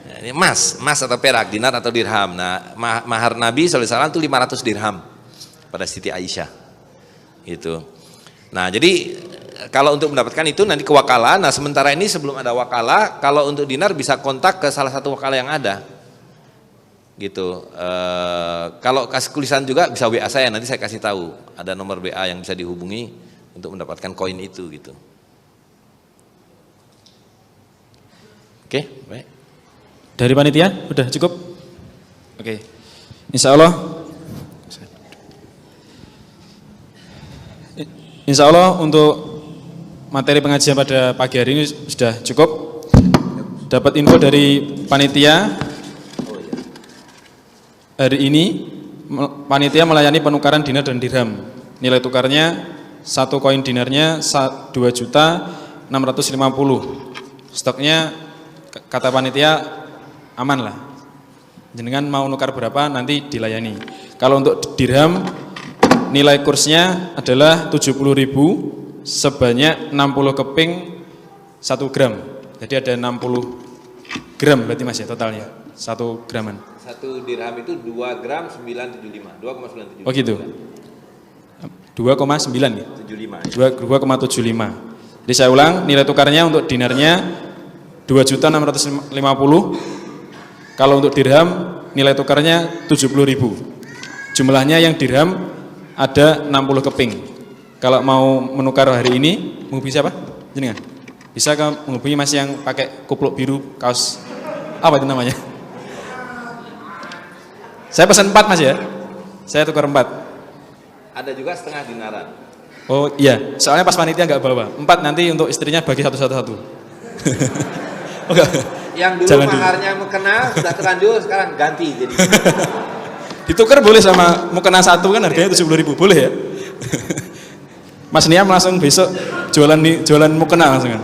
S2: Nah, ini mas atau perak, dinar atau dirham. Nah, mahar Nabi SAW itu 500 dirham pada Siti Aisyah, gitu. Nah, jadi kalau untuk mendapatkan itu nanti ke wakala. Nah, sementara ini sebelum ada wakala, kalau untuk dinar bisa kontak ke salah satu wakala yang ada, gitu. Kalau kasih tulisan juga bisa WA saya, nanti saya kasih tahu ada nomor WA yang bisa dihubungi untuk mendapatkan koin itu, gitu. Oke, baik.
S1: Dari panitia udah cukup? Oke. Insya Allah untuk materi pengajian pada pagi hari ini sudah cukup. Dapat info dari panitia, hari ini panitia melayani penukaran dinar dan dirham. Nilai tukarnya satu koin dinarnya 2.650.000. Stoknya kata panitia aman lah. Jenengan mau nukar berapa nanti dilayani. Kalau untuk dirham nilai kursnya adalah 70.000 sebanyak 60 keping 1 gram. Jadi ada 60 gram berarti Mas ya totalnya. 1 graman.
S2: 1 dirham itu 2 gram 975. 2,975.
S1: Oh gitu. 2,9 ya? 2,75. Jadi saya ulang, nilai tukarnya untuk dinarnya 2.650.000. Kalau untuk dirham nilai tukarnya 70.000. Jumlahnya yang dirham ada 60 keping. Kalau mau menukar hari ini, menghubungi siapa? Jenengan? Bisa menghubungi Mas yang pakai kupluk biru, kaos apa itu namanya? Saya pesan 4 Mas ya. Saya tukar 4.
S2: Ada juga setengah dinaran.
S1: Oh iya, soalnya pas panitia nggak bawa. 4 nanti untuk istrinya bagi satu-satu. Oke.
S2: Yang dulu
S1: jangan
S2: maharnya mukena sudah terlanjur, sekarang ganti jadi.
S1: Ditukar boleh sama mukena 1 kan harganya 70.000, boleh ya? Mas Niam langsung besok jualan mukena langsung kan.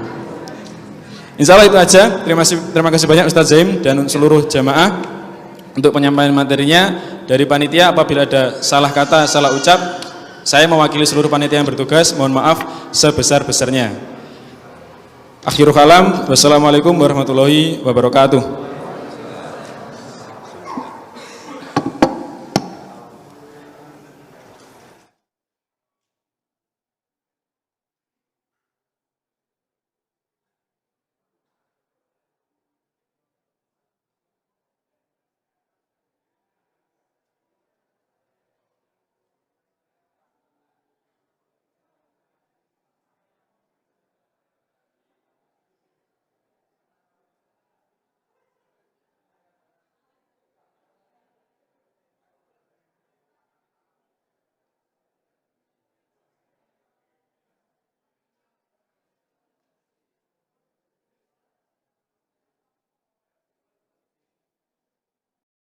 S1: Insya Allah itu aja. Terima kasih banyak Ustadz Zaim dan seluruh jamaah untuk penyampaian materinya. Dari panitia apabila ada salah kata, salah ucap, saya mewakili seluruh panitia yang bertugas, mohon maaf sebesar-besarnya. Akhirul kalam, wassalamualaikum warahmatullahi wabarakatuh.